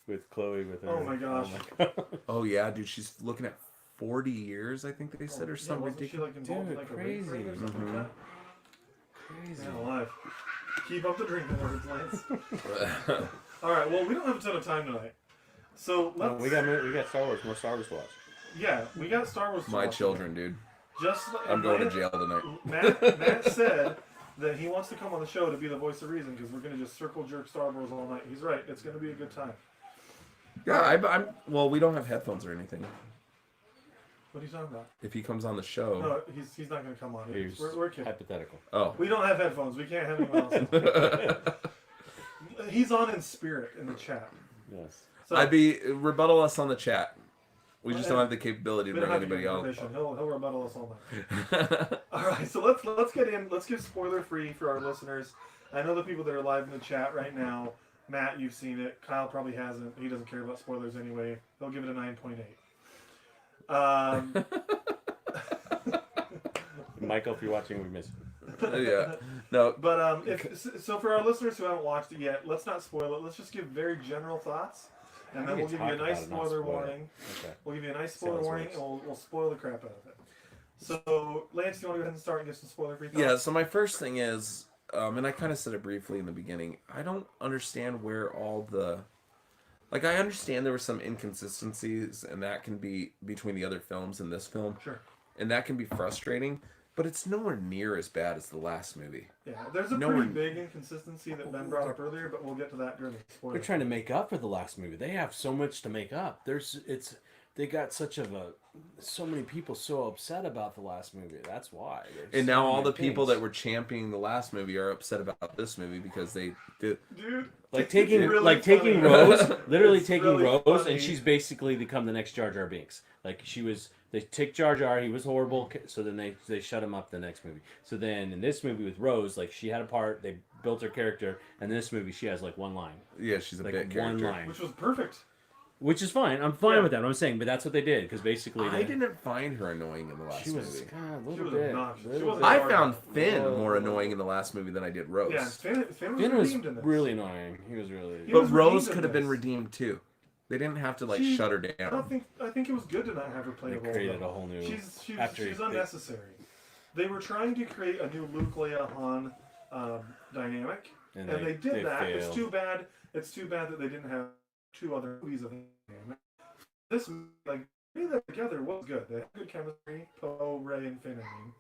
with Chloe with her. Oh my gosh. God. Oh yeah, dude, she's looking at 40 years, I think they said, or Yeah, something wasn't she ridiculous. like involved in Dude, like a rape ring or crazy. something Mhm. like that? Crazy. Man alive. Keep up the drinking words, Lance. All right. Well, we don't have a ton of time tonight, so No, let's. we got Star Wars. More Star Wars to watch. Yeah, we got Star Wars. to My watch children, dude. Just I'm going to jail tonight. Matt said that he wants to come on the show to be the voice of reason because we're going to just circle jerk Star Wars all night. He's right. It's going to be a good time. Yeah, I'm. Well, we don't have headphones or anything. What are you talking about? If he comes on the show. No, he's not going to come on. Here's We're kidding. hypothetical. Oh. We don't have headphones. We can't have anyone else. He's on in spirit in the chat. Yes. So, I'd be rebuttal us on the chat. We just don't have the capability to we don't bring have to give anybody him else. permission. He'll rebuttal us all night. All right, so let's get in. Let's give spoiler free for our listeners. I know the people that are live in the chat right now. Matt, you've seen it. Kyle probably hasn't. He doesn't care about spoilers anyway. He'll give it a 9.8. Michael, if you're watching, we miss you. Yeah. No. But so for our listeners who haven't watched it yet, let's not spoil it. Let's just give very general thoughts, and then we'll give you a nice spoiler warning. Okay. We'll give you a nice spoiler Sounds warning, worse. and we'll spoil the crap out of it. So, Lance, you want to go ahead and start and give some spoiler-free thoughts? Yeah, so my first thing is, and I kind of said it briefly in the beginning, I don't understand where all the... Like, I understand there were some inconsistencies, and that can be between the other films and this film. Sure. And that can be frustrating, but it's nowhere near as bad as the last movie. Yeah, there's a Nowhere- pretty big inconsistency that Ben brought up earlier, but we'll get to that during the spoiler. They're trying to make up for the last movie. They have so much to make up. They got so many people so upset about the last movie. That's why. There's And so now all many the people things. that were championing the last movie are upset about this movie because they did... Dude, like taking it's really taking funny. Rose, literally It's taking really Rose, funny. and she's basically become the next Jar Jar Binks. Like she was, they take Jar Jar, he was horrible, so then they shut him up the next movie. So then in this movie with Rose, like she had a part, they built her character, and this movie she has like one line, Yeah, she's a like bit one character. line, Which was perfect. which is fine. I'm fine Yeah. with that. I'm saying, but that's what they did because basically I didn't find her annoying in the last she was movie. God, a She little was bit. obnoxious. She little wasn't bit. I Jar found Jar. Finn Whoa. more annoying in the last movie than I did Rose. Yeah, Finn was Finn was redeemed in this. really annoying. He was really. He But was Rose redeemed in could have been this. redeemed too. They didn't have to like She- shut her I down. think it was good to not have her play They a role. created though. a whole new. She's after unnecessary. They were trying to create a new Luke Leia Han dynamic, and they did that. failed. It's too bad. It's too bad that they didn't have 2 other movies of that dynamic. This like putting them together was good. They had good chemistry. Poe, Rey, and Finn. I mean,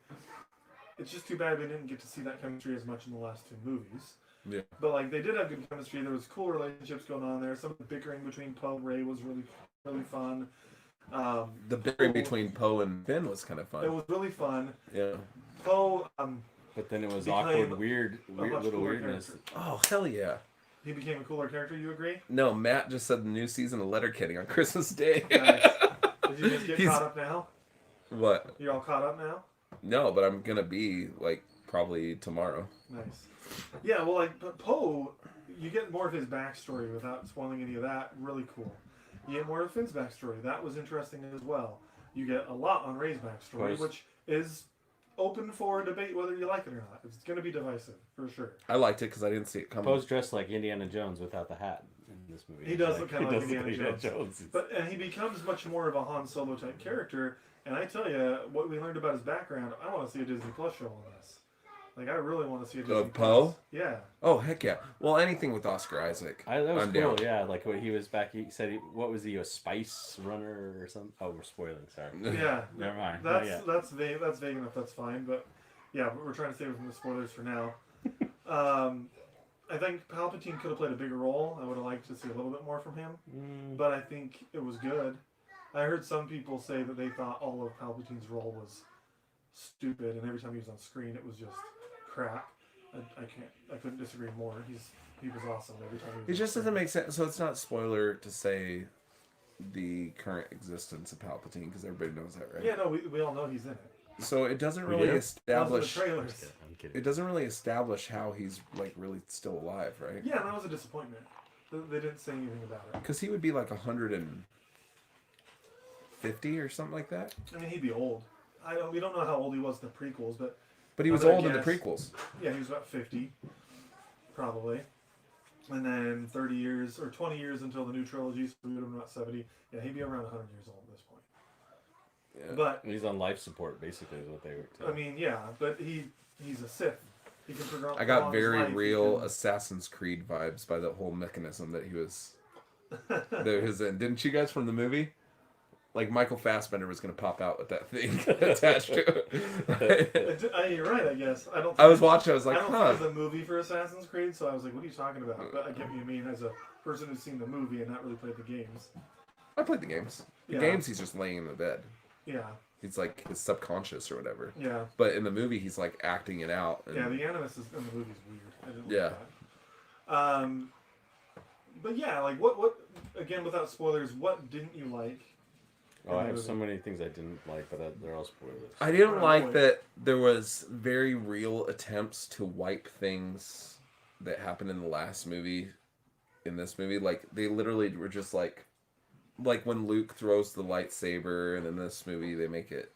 it's just too bad we didn't get to see that chemistry as much in the last 2 movies. Yeah. But like they did have good chemistry. There was cool relationships going on there. Some of the bickering between Poe and Rey was really fun. The bickering between Poe and Finn was kind of It fun. was really fun. Yeah. Poe, But then it was became awkward, weird much little cooler weirdness. character. Oh hell yeah. he became a cooler character. You agree? No, Matt just said the new season of Letterkenny on Christmas Day. Nice. Did you just get He's- caught up now? What? You're all caught up now? No, but I'm gonna be like probably tomorrow. Nice. Yeah, well, like, but Poe, you get more of his backstory without spoiling any of that. Really cool. You get more of Finn's backstory. That was interesting as well. You get a lot on Rey's backstory, Poe's- which is open for debate whether you like it or not. It's going to be divisive, for sure. I liked it because I didn't see it coming. Poe's dressed like Indiana Jones without the hat in this movie. He does look kinda he like does look Indiana Jones. And he becomes much more of a Han Solo type character. And I tell you, what we learned about his background, I want to see a Disney Plus show on this. Like, I really want to see a Disney Of Plus. Poe? Yeah. Oh heck yeah! Well, anything with Oscar Isaac. That was I'm cool, down. yeah. Like when he was back, he said, what was he, a spice runner or something? Oh, we're spoiling, sorry. Yeah. Never mind. Not yet. That's vague enough. That's fine. But yeah, we're trying to save it from the spoilers for now. I think Palpatine could have played a bigger role. I would have liked to see a little bit more from him. But I think it was good. I heard some people say that they thought all of Palpatine's role was stupid, and every time he was on screen, it was just crap. I couldn't disagree more. he was awesome every time. It just doesn't make sense. So it's not spoiler to say the current existence of Palpatine because everybody knows that, right? Yeah, no, we all know he's in it. So it doesn't really establish. The trailers. I'm kidding. It doesn't really establish how he's like really still alive, right? Yeah, that was a disappointment. They didn't say anything about it. Because he would be like 150 or something like that. I mean, he'd be old. We don't know how old he was in the prequels, but he was old in the prequels. Yeah, he was about 50, probably. And then 30 years or 20 years until the new trilogy, so he would have been about 70. Yeah, he'd be around 100 years old at this point. Yeah. But he's on life support, basically, is what they were telling. I mean, yeah, but he's a Sith. He can I got very real Assassin's Creed vibes by the whole mechanism that he was. That was in. Didn't you guys from the movie? Like Michael Fassbender was going to pop out with that thing attached to it. You're right, I guess. I was watching. I was like, I don't think it's a movie for Assassin's Creed, so I was like, what are you talking about? But I get what you mean as a person who's seen the movie and not really played the games. I played the games. The games, he's just laying in the bed. Yeah. He's like his subconscious or whatever. Yeah. But in the movie, he's like acting it out. And... Yeah, the animus in the movie is weird. I didn't like that. But yeah, like what? Again, without spoilers, what didn't you like? Oh, I have so many things I didn't like, but they're all spoilers. I didn't like that there was very real attempts to wipe things that happened in the last movie in this movie. Like, they literally were just like when Luke throws the lightsaber, and in this movie they make it,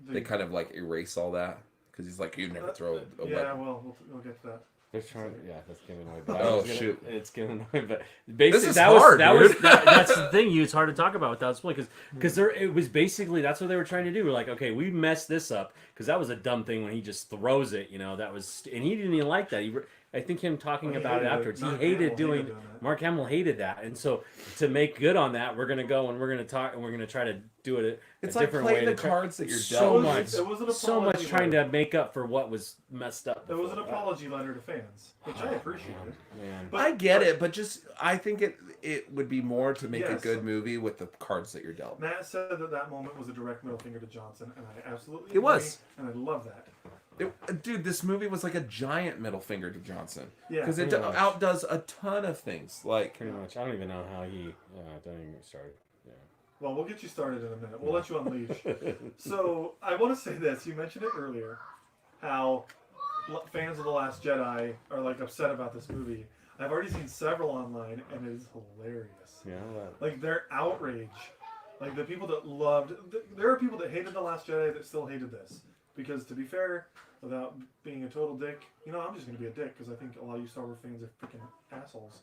they kind of like erase all that. Because he's like, you never throw a weapon. Yeah, well, we'll get to that. They're trying, that's giving away. But shoot! It's giving away. But basically, this is hard, that's the thing. It's hard to talk about without spoiling because it was basically that's what they were trying to do. We're like, okay, we messed this up because that was a dumb thing when he just throws it. That was, and he didn't even like that. I think him talking about it afterwards, he hated doing. Mark Hamill hated that, and so to make good on that, we're gonna go and we're gonna talk and we're gonna try to do it. It's a like different playing way the cards that you're so dealt. so much trying to make up for what was messed up. It was an apology letter to fans, which I appreciated. But I get it, but just I think it would be more to make a good movie with the cards that you're dealt. Matt said that moment was a direct middle finger to Johnson, and I absolutely agree, was, and I love that. Dude, this movie was like a giant middle finger to Johnson. Yeah, because it outdoes a ton of things. Like pretty much, I don't even know how he. Don't even get started. Yeah. Well, we'll get you started in a minute. We'll let you unleash. So I want to say this. You mentioned it earlier, how fans of The Last Jedi are like upset about this movie. I've already seen several online, and it is hilarious. Yeah. Like their outrage. Like the people that loved. There are people that hated The Last Jedi that still hated this. Because to be fair, without being a total dick, I'm just going to be a dick because I think a lot of you Star Wars fans are freaking assholes.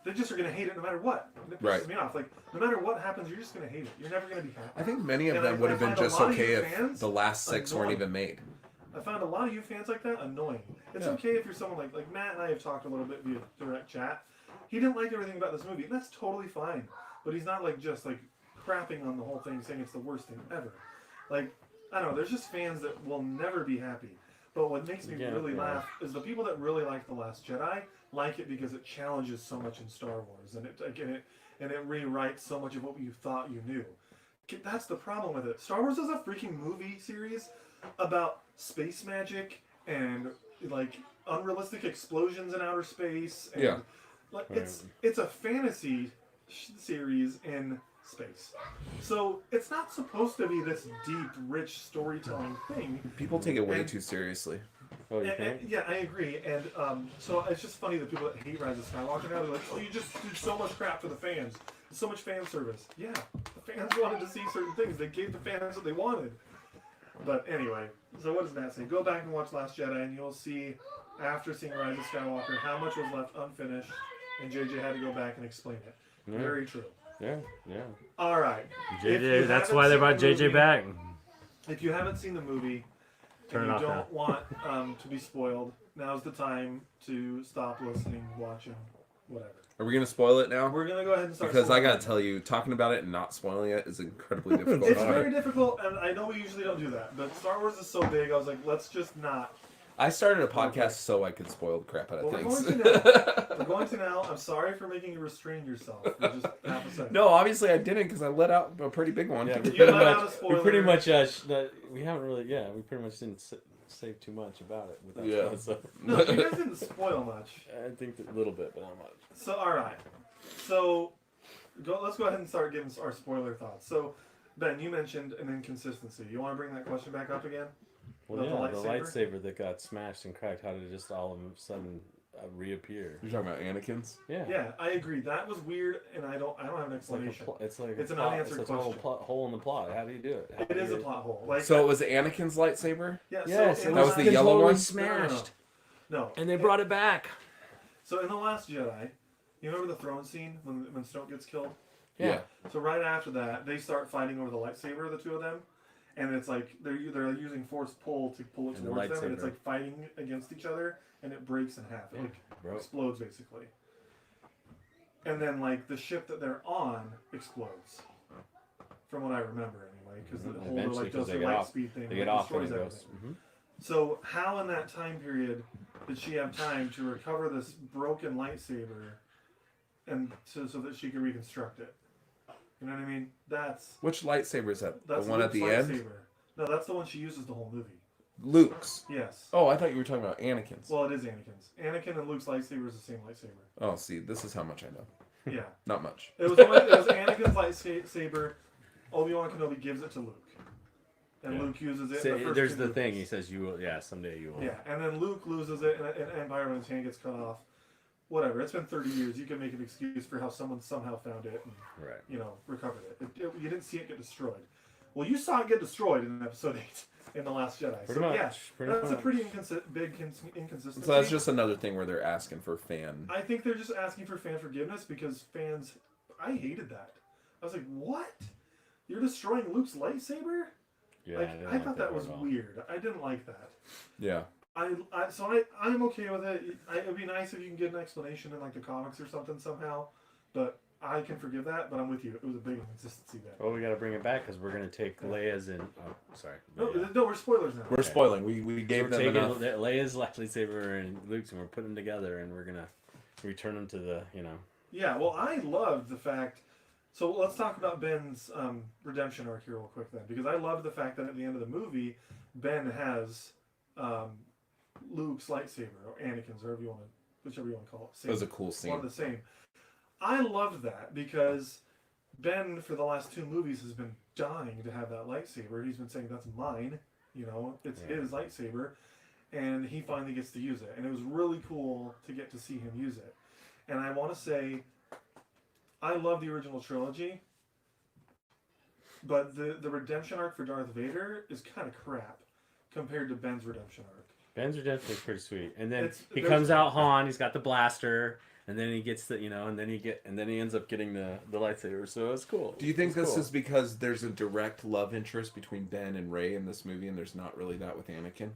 They just are going to hate it no matter what. And it pisses me off. Like, no matter what happens, you're just going to hate it. You're never going to be happy. I think many of them would have been just okay if the last 6 weren't even made. I found a lot of you fans like that annoying. It's okay if you're someone like Matt and I have talked a little bit via direct chat. He didn't like everything about this movie, and that's totally fine. But he's not just crapping on the whole thing, saying it's the worst thing ever. Like, I don't know, there's just fans that will never be happy. But what makes me really laugh is the people that really like The Last Jedi like it because it challenges so much in Star Wars, and it rewrites so much of what you thought you knew. That's the problem with it. Star Wars is a freaking movie series about space magic and unrealistic explosions in outer space. And, it's a fantasy series in space. So it's not supposed to be this deep, rich storytelling thing. People take it way too seriously. Oh, you think? Yeah, I agree. And so it's just funny that people that hate Rise of Skywalker now, they're like, oh, you just did so much crap for the fans. So much fan service. Yeah, the fans wanted to see certain things. They gave the fans what they wanted. But anyway, so what does Matt say? Go back and watch Last Jedi and you'll see, after seeing Rise of Skywalker, how much was left unfinished, and JJ had to go back and explain it. Yeah. Very true. Yeah. All right. JJ, that's why they brought JJ back. If you haven't seen the movie, and you don't want to be spoiled, now's the time to stop listening, watching, whatever. Are we going to spoil it now? We're going to go ahead and start. Because I got to tell you, talking about it and not spoiling it is incredibly difficult. It's very difficult, and I know we usually don't do that, but Star Wars is so big, I was like, let's just not. I started a podcast so I could spoil the crap out of things. We're going to now. I'm sorry for making you restrain yourself for just half a second. No, obviously I didn't because I let out a pretty big one. Yeah, you let out a spoiler. We pretty much, we haven't really, we pretty much didn't say too much about it without Yeah. so. No, you guys didn't spoil much. I think a little bit, but not much. So, all right. So, let's go ahead and start giving our spoiler thoughts. So, Ben, you mentioned an inconsistency. You want to bring that question back up again? Well, About the lightsaber that got smashed and cracked, how did it just all of a sudden reappear? You're talking about Anakin's? Yeah. Yeah, I agree. That was weird, and I don't have an explanation. It's an It's an plot, unanswered it's a total question. hole in the plot. How do you do it? How It do is you- a plot hole. Like, So it was Anakin's lightsaber? yeah. Yes, so it in that was the last- yellow one? smashed. No. And they brought it back. So in the Last Jedi, you remember the throne scene when Snoke gets killed? Yeah. So right after that, they start fighting over the lightsaber, the two of them, and it's like they're using force pull to pull it And the towards them, and it's lightsaber. like fighting against each other, and it breaks in half. It Bro. explodes basically. And then like the ship that they're on explodes, from what I remember anyway, because the whole Eventually, like does 'cause the they get light off- speed thing, They like, get off and destroys it goes. everything. Mhm. So how in that time period did she have time to recover this broken lightsaber, and so that she could reconstruct it? You know what I mean? That's Which lightsaber is that? The one Luke's at the end? lightsaber. No, that's the one she uses the whole movie. Luke's. Yes. Oh, I thought you were talking about Anakin's. Well, it is Anakin's. Anakin and Luke's lightsaber is the same lightsaber. Oh, see, this is how much I know. Yeah. Not much. It was Anakin's lightsaber. Obi-Wan Kenobi gives it to Luke, and Yeah. Luke uses it. So, in the first there's two the thing. movies. He says, "You will." Yeah, someday you will. Yeah, and then Luke loses it, and Empire when his hand gets cut off. Whatever. It's been 30 years. You can make an excuse for how someone somehow found it and Right. recovered it. You didn't see it get destroyed. Well, you saw it get destroyed in Episode 8 in The Last Jedi. Pretty so much. yeah, Pretty that's a much. pretty big inconsistency. So that's just another thing where they're asking for fan. I think they're just asking for fan forgiveness because fans. I hated that. I was like, what? You're destroying Luke's lightsaber? Yeah. Like, didn't I like thought that part was at all. weird. I didn't like that. Yeah. I'm okay with it. It'd be nice if you can get an explanation in like the comics or something somehow, but I can forgive that. But I'm with you. It was a big inconsistency there. Well, we got to bring it back because we're gonna take Leia's in. Oh, sorry. No, Yeah. no, we're spoilers now. We're spoiling. We gave We're them taking enough. Leia's lightsaber and Luke's, and we're putting them together, and we're gonna return them to the. Yeah, well, I loved the fact. So let's talk about Ben's redemption arc here real quick then, because I loved the fact that at the end of the movie, Ben has Luke's lightsaber or Anakin's, whichever you want to call it. It was a cool One scene. of the same. I loved that because Ben, for the last two movies, has been dying to have that lightsaber. He's been saying, "That's mine," it's his lightsaber, and he finally gets to use it. And it was really cool to get to see him use it. And I want to say, I love the original trilogy, but the redemption arc for Darth Vader is kind of crap compared to Ben's redemption arc. Ben's redemption is pretty sweet, and then he there's- comes out Han. He's got the blaster, and then he gets the and then he ends up getting the lightsaber. So it's cool. Do you think It's this cool. is because there's a direct love interest between Ben and Rey in this movie, and there's not really that with Anakin?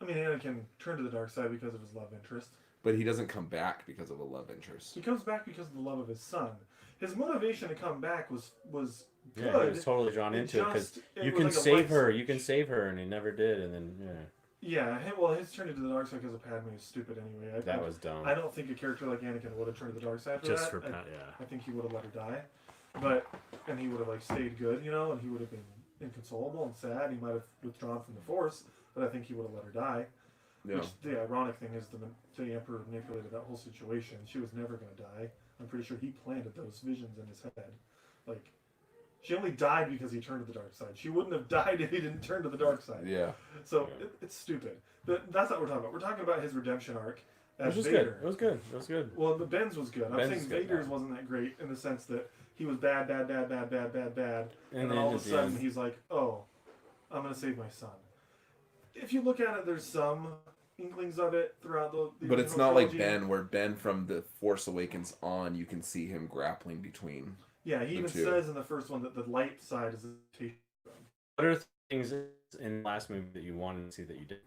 I mean, Anakin turned to the dark side because of his love interest. But he doesn't come back because of a love interest. He comes back because of the love of his son. His motivation to come back was good. Yeah, he was totally drawn It into it because just- it you was can like a save light her. switch. You can save her, and he never did. And then His turn into the dark side because of Padme is stupid anyway. that was dumb. I don't think a character like Anakin would have turned to the dark side for Just that. for yeah. I think he would have let her die, and he would have like stayed good, and he would have been inconsolable and sad. He might have withdrawn from the Force, but I think he would have let her die. Yeah. Which the ironic thing is, the Emperor manipulated that whole situation. She was never going to die. I'm pretty sure he planted those visions in his head. Like, she only died because he turned to the dark side. She wouldn't have died if he didn't turn to the dark side. Yeah. So it's stupid. But that's not what we're talking about. We're talking about his redemption arc as Which was Vader. good. It was good. It was good. Well, the Ben's was good. I'm Ben's saying was good, Vader's yeah. wasn't that great in the sense that he was bad. And And then all of a at the sudden end- he's like, oh, I'm going to save my son. If you look at it, there's some inklings of it throughout the But it's original not like trilogy. Ben, where Ben from The Force Awakens on, you can see him grappling between. Yeah, he the even two. says in the first one that the light side is the What are things in the last movie that you wanted to see that you didn't?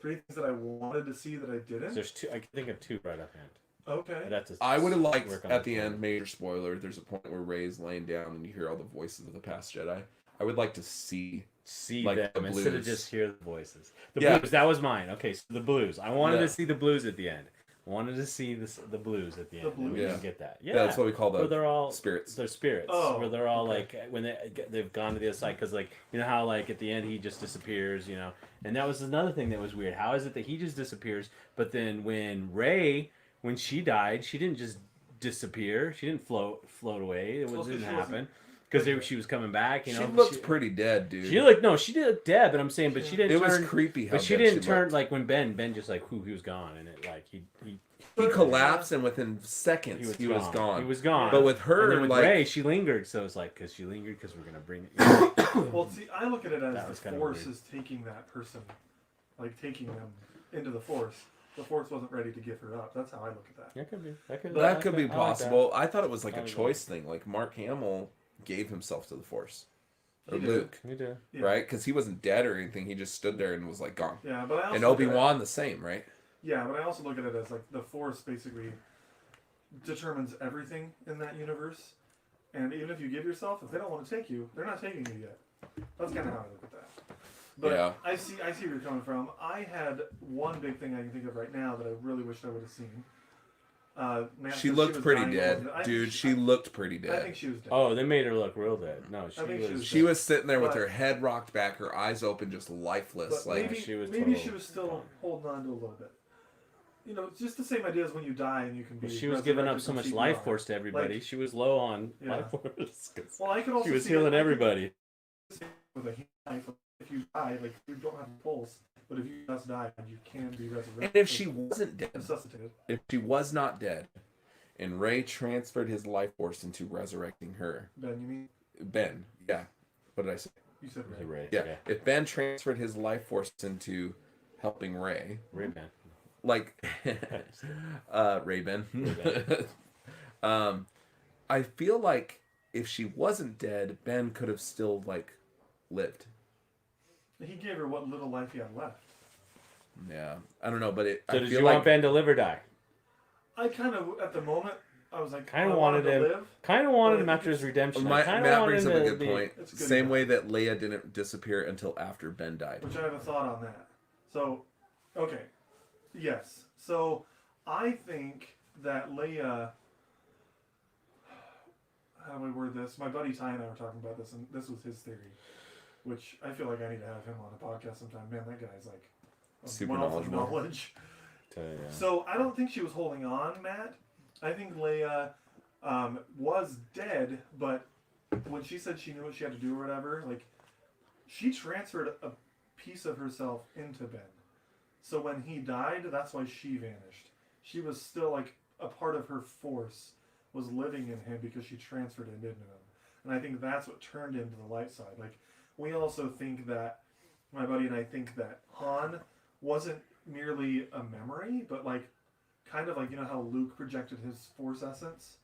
3 things that I wanted to see that I didn't. There's two. I can think of two right offhand. Okay. I'd have to I would have liked, work on at the the end, major spoiler, there's a point where Rey's laying down and you hear all the voices of the past Jedi. I would like to see. like the them instead of blues. just hear the voices. The Yeah. blues, that was mine. Okay, so the blues. I wanted Yeah. to see the blues at the end. wanted to see the blues at the end. The blues? And we Yeah. didn't get that. Yeah, That's what we call where the they're all spirits. They're spirits. Oh, where they're all okay. like when they've gone to the other side, because like you know how like at the end he just disappears, you know, and that was another thing that was weird. How is it that he just disappears, but then when she died, she didn't just disappear. She didn't float away. It Well, didn't she happen wasn't- because she was coming back. You know, She looked pretty dead, dude. She looked she did look dead, but I'm saying, but she didn't. It turn, was creepy how but she dead didn't she turn looked. like when Ben just like he was gone, and it like he He collapsed, and within seconds he was gone. He was gone. But with her, and then with like Ray, she lingered. So it's like, because she lingered, because we're gonna bring it. Well, see, I look at it That as was the kinda Force weird. is taking that person, like taking them into the Force. The Force wasn't ready to give her up. That's how I look at that. That could be. That that could be I like that. possible. I thought it was like I a like that. choice thing. Like Mark Hamill gave himself to the Force, or He did. Luke, Me too. Yeah. right? Because he wasn't dead or anything. He just stood there and was like gone. Yeah, but I also And look at it- Obi-Wan the same, right? Yeah, but I also look at it as like the Force basically determines everything in that universe. And even if you give yourself, if they don't want to take you, they're not taking you yet. That's kind of how I look at that. But Yeah. I see where you're coming from. I had one big thing I can think of right now that I really wished I would have seen. Matt She said looked was pretty dying, dead, wasn't it? I think dude. She looked pretty I dead. think she was dead. Oh, they made her look real dead. No, she I think was. she was She was sitting there with But- her head rocked back, her eyes open, just lifeless. But Like maybe she was maybe total she was still gone. holding on to a little bit. You know, it's just the same idea as when you die and you can be. She was giving up resurrected so from much CPR. life force to everybody. Like- She was low on Yeah. life force. 'Cause Well, I could also she was see healing it, everybody. with a knife. If you die, like you don't have a pulse, but if you just die, you can be resurrected. and if she wasn't dead, resuscitated, if she was not dead, and Ray transferred his life force into resurrecting her, Ben, you mean Ben, yeah. What did I say? you said Hey, right. Ray. Yeah. Okay. If Ben transferred his life force into helping Ray, Ray Man. like Ray Ben, I feel like if she wasn't dead, Ben could have still like lived. He gave her what little life he had left. Yeah, I don't know, but So I did feel you like want Ben to live or die? I kind of, at the moment, I was like, Kinda I wanted to him- live. Kind of wanted Well, him I after think his redemption. I Matt kind of wanted brings him up a to good be. point. It's good Same enough. way that Leia didn't disappear until after Ben died. Which I have a thought on that. So, okay, yes. So, I think that Leia. How do I word this? My buddy Ty and I were talking about this, and this was his theory, which I feel like I need to have him on a podcast sometime. Man, that guy's like a Super wealth of knowledgeable. knowledge. Yeah. So I don't think she was holding on, Matt. I think Leia was dead, but when she said she knew what she had to do or whatever, like she transferred a piece of herself into Ben. So when he died, that's why she vanished. She was still like a part of her force was living in him because she transferred it into him. And I think that's what turned him to the light side. Like we also think that my buddy and I think that Han wasn't merely a memory, but like kind of like, you know how Luke projected his force essence.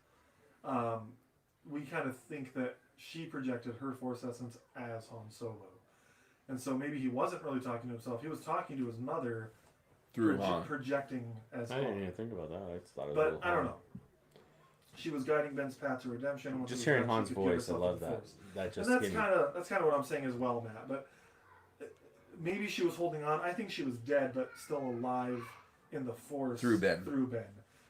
We kind of think that she projected her force essence as Han Solo, and so maybe he wasn't really talking to himself. He was talking to his mother Through Han. projecting as I didn't Han. even think about that. I just thought it was a But little I don't hard. know. She was guiding Ben's path to redemption. Once Just he was hearing dead, she Han's could give voice, I herself to love the that. Force. That just And that's gave me- kind of what I'm saying as well, Matt. But maybe she was holding on. I think she was dead, but still alive in the Force Through Ben.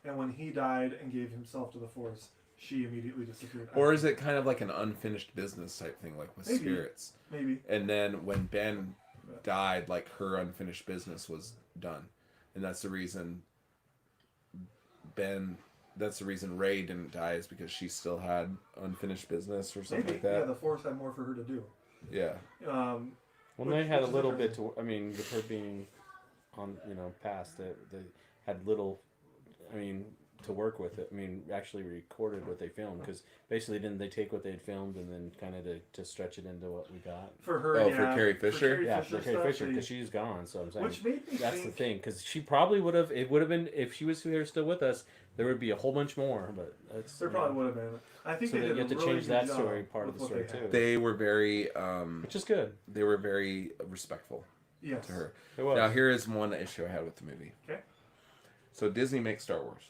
And when he died and gave himself to the Force, she immediately disappeared. Or is it kind of like an unfinished business type thing, like with Maybe. spirits? Maybe. And then when Ben died, like her unfinished business was done, and that's the reason That's the reason Rey didn't die, is because she still had unfinished business or something Maybe. like that. Yeah, the Force had more for her to do. Yeah. Well, Which- they had a which is little bit interesting. to. I mean, with her being on, past it, they had little. I mean, to work with it. I mean, actually recorded what they filmed, because basically didn't they take what they had filmed and then kind of to stretch it into what we got? For her, Oh, yeah. for Carrie Fisher? Carrie Yeah, Fisher for Carrie stuff, Fisher, they- because she's gone. So I'm saying which made me that's think, the thing, because she probably would have. It would have been, if she was here still with us, there would be a whole bunch more. But that's There probably would have been. I think So they that did you have a to really change good that job story, part of with the what they story, had. too. They were very which is good. respectful Yes. to her. It was. Now here is one issue I had with the movie. Okay. So Disney makes Star Wars.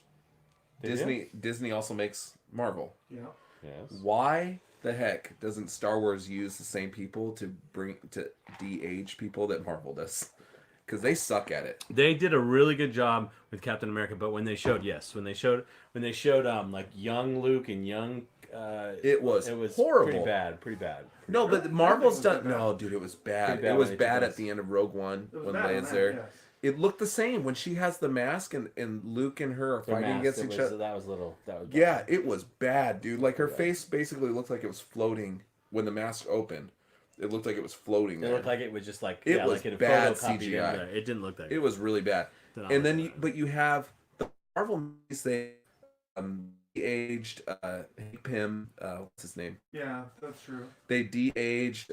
They do? Disney also makes Marvel. Yeah. Yes. Why the heck doesn't Star Wars use the same people to de-age people that Marvel does? because they suck at it. They did a really good job with Captain America, but when they showed like young Luke and young, It was horrible. pretty bad. No, but Marvel's done. No, dude, it was bad. It was bad at the end of Rogue One when Leia's there. Yes. It looked the same when she has the mask and Luke and her are fighting against each other. That was bad. Yeah, it was bad, dude. Like her face basically looked like it was floating when the mask opened. It looked like it was floating there. It looked like it was just like it was like it bad photocopied CGI. It didn't look that good. It was really bad. And then but you have the Marvel movies. They de-aged Hank Pym. What's his name? Yeah, that's true. They de-aged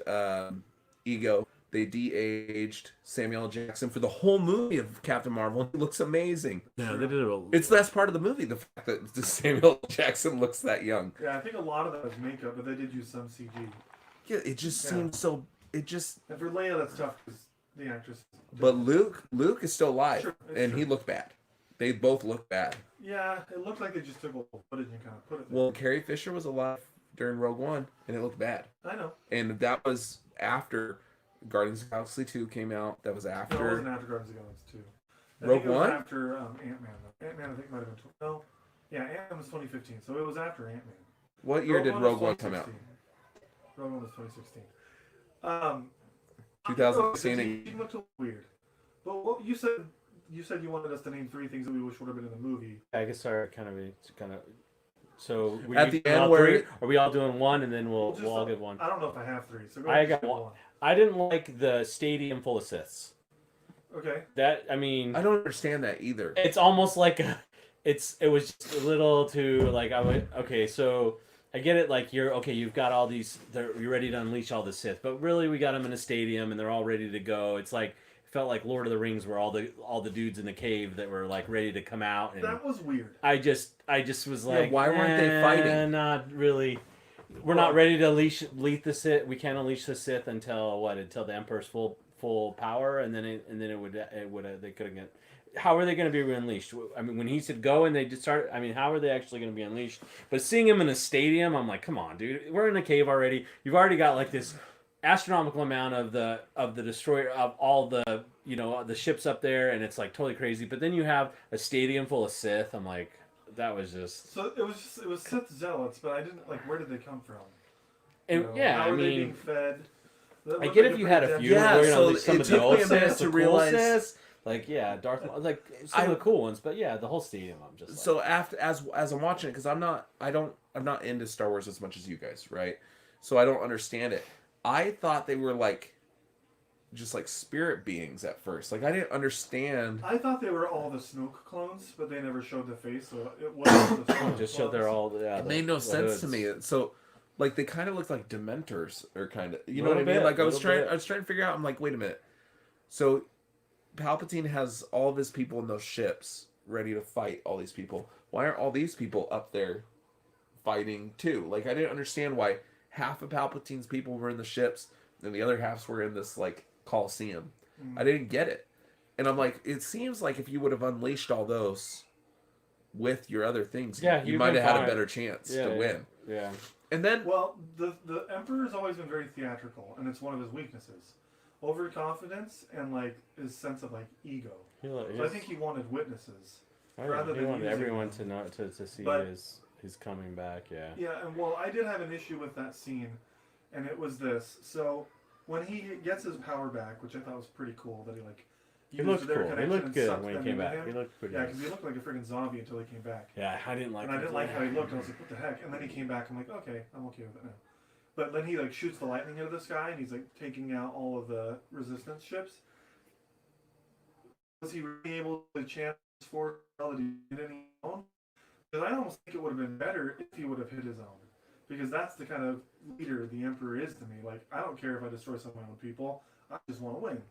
Ego. They de-aged Samuel L. Jackson for the whole movie of Captain Marvel. It looks amazing. Yeah, they did it. It's that's part of the movie. The fact that Samuel L. Jackson looks that young. Yeah, I think a lot of that was makeup, but they did use some CG. Yeah, it just seems so. It just. And for Leia, that's tough because the actress. But Luke is still alive, Sure, and true. he looked bad. They both look bad. Yeah, it looked like they just took a little footage and kind of put it there. Well, Carrie Fisher was alive during Rogue One, and it looked bad. I know. And that was after Guardians of the Galaxy 2 came out. That was No, it after. wasn't after Guardians of the Galaxy 2. I Rogue think it was One? after Ant-Man. Ant-Man, I think, might have been... No. Yeah, Ant-Man was 2015, so it was after Ant-Man. What year did was Rogue One come out? 2016. Rogue One was 2016. 2016. It looked a little weird. But what you said you wanted us to name 3 things that we wish would have been in the movie. I guess our kind of. So At the end where are we all doing one, and then we'll Just all get one? I don't know if I have 3, so go I ahead and got just one. I didn't like the stadium full of Siths. Okay. I mean, I don't understand that either. it's almost like it was just a little too like okay, so I get it, like you've got all these, you're ready to unleash all the Sith, but really we got them in a stadium and they're all ready to go. It's like it felt like Lord of the Rings, where all the dudes in the cave that were like ready to come out, and That was weird. I just was like, why weren't they fighting? Not really. We're not ready to unleash the Sith. We can't unleash the Sith until the Emperor's full power, and then it would they couldn't get. How are they going to be unleashed? I mean, when he said go and they just started, I mean, how are they actually going to be unleashed? But seeing him in a stadium, I'm like, come on, dude, we're in a cave already. You've already got like this astronomical amount of the destroyer, of all the the ships up there, and it's like totally crazy. But then you have a stadium full of Sith. I'm like, that was just. So it was Sith zealots, but I didn't like, where did they come from? And, yeah, how I are they mean, being fed? I get if you had a few. Yeah, So so some it of the took old me a minute Siths, to the cool realize- Siths, like Darth Maul, like some of the cool ones, but yeah, the whole stadium. I'm just like, So after as I'm watching it, because I'm not into Star Wars as much as you guys, right? So I don't understand it. I thought they were like just like spirit beings at first. Like I didn't understand. I thought they were all the Snoke clones, but they never showed the face, so it wasn't the Snoke just showed clones. they're all. Yeah, It made no sense to me. So like they kind of looked like Dementors, or kind of, you know what I Little mean? bit, Like I was little bit. trying to figure out. I'm like, wait a minute. So Palpatine has all of his people in those ships ready to fight all these people. Why aren't all these people up there fighting too? Like I didn't understand why half of Palpatine's people were in the ships and the other halves were in this like Coliseum. I didn't get it. And I'm like, it seems like if you would have unleashed all those with your other things, Yeah, you you've might been have had a fine. better chance Yeah, to yeah. win. Yeah. And then Well, the Emperor's always been very theatrical, and it's one of his weaknesses. Overconfidence and like his sense of like ego. So I think he wanted witnesses. rather he than wanted using everyone them. to know to see But- his coming back. Yeah. Yeah, and well, I did have an issue with that scene, and it was this. So when he gets his power back, which I thought was pretty cool, that he like He used looked their cool. He connection looked and good sucked when he them came into back. him. He looked pretty. Yeah, nice. because he looked like a freaking zombie until he came back. Yeah, I didn't like. And I it. didn't like how he looked. I was like, what the heck? And then he came back. I'm like, okay, I'm okay with it now. But then he like shoots the lightning out of the sky, and he's like taking out all of the resistance ships. Was he really able to transform reality in any own? Because I almost think it would have been better if he would have hit his own. Because that's the kind of leader the Emperor is to me. Like, I don't care if I destroy some of my own people. I just want to win.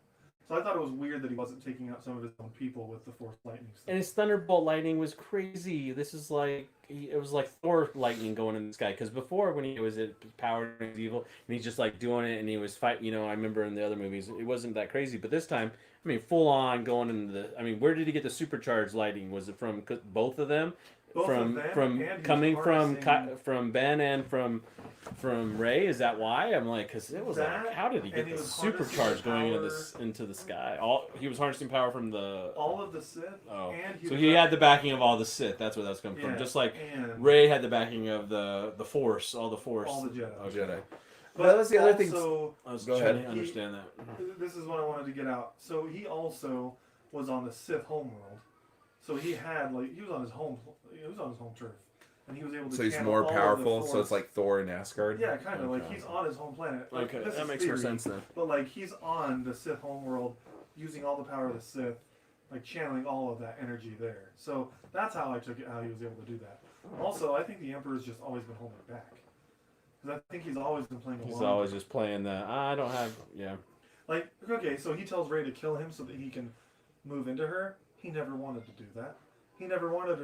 So I thought it was weird that he wasn't taking out some of his own people with the Force lightning stuff. And his thunderbolt lightning was crazy. This is like it was like Thor lightning going in the sky. Because before, when he was powered and evil, and he's just like doing it, and he was fight. I remember in the other movies, it wasn't that crazy. But this time, I mean, full on going into the. I mean, where did he get the supercharged lightning? Was it from both of them? Both of them, and he was coming harnessing- from Ben and from Ray. Is that why? I'm like, because it was That, like, how did he get and he the was harnessing supercharge the going power- into the sky? He was harnessing power from the. all of the Sith. Oh, And so was he had the backing of all the Sith. That's where that's coming Yeah, from. Just like and Ray had the backing of the Force, all the Force. all the Jedi. Oh, Jedi. But That was the other thing. also, I was Go trying ahead. to understand that. this is what I wanted to get out. So he also was on the Sith homeworld. So he had he was on his home turf, and he was able to. So he's channel more all of the powerful. So Force. it's like Thor in Asgard. Yeah, kind of Okay. like he's on his home planet. Like, Okay, this that is makes more theory, sense then. But like he's on the Sith homeworld, using all the power of the Sith, like channeling all of that energy there. So that's how I took it. How he was able to do that. Also, I think the Emperor's just always been holding it back. Because I think he's always been playing along. He's always just playing the. I don't have. Yeah. Like, okay, so he tells Rey to kill him so that he can move into her. He never wanted to do that. He never wanted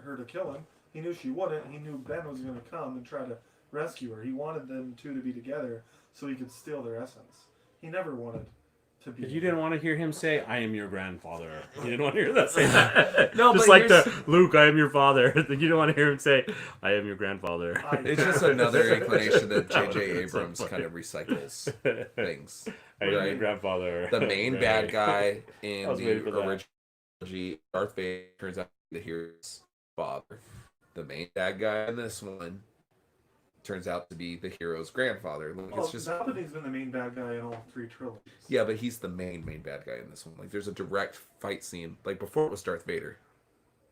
her to kill him. He knew she wouldn't. He knew Ben was going to come and try to rescue her. He wanted them two to be together so he could steal their essence. He never wanted to be. But you didn't want to hear him say, "I am your grandfather." You didn't want to hear that say that. No, just but like Luke, I am your father. You didn't want to hear him say, "I am your grandfather." It's just another inclination that J.J. Abrams kind of recycles things. I am your Right. grandfather. The main Right. bad guy I in was the waiting for that. original trilogy, Darth Vader, turns out to be the hero's father. The main bad guy in this one turns out to be the hero's grandfather. Like, Well, it's just Palpatine's been the main bad guy in all three trilogies. yeah, but he's the main bad guy in this one. Like there's a direct fight scene. Like before it was Darth Vader.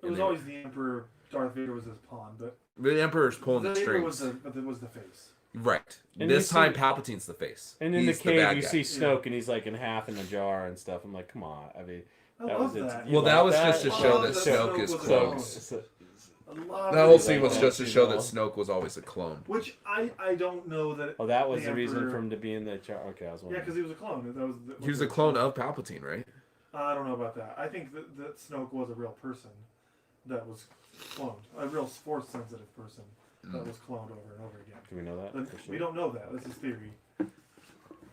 It was always the Emperor. Darth Vader was his pawn, but The Emperor's pulling the Vader strings. was the face. Right. And This you time see- Palpatine's the face. And in He's the cave, bad you guy. see Snoke, and he's like in half in a jar and stuff. I'm like, come on. I mean, I that love was it. that. You Well, like that was just to I show love that that Snoke Snoke is was a clones. clone. A lot That of whole people scene was like just that. to show that know. Snoke was always a clone. Which I don't know that. Oh, that was The the reason Emperor- for him to be in the jar. Okay, I was Yeah, wondering. because he was a clone. That was He was a clone of Palpatine, right? I don't know about that. I think that Snoke was a real person that was cloned. A real force-sensitive person that was cloned over and over again. Do we know that? But for sure? we don't know that. This is theory.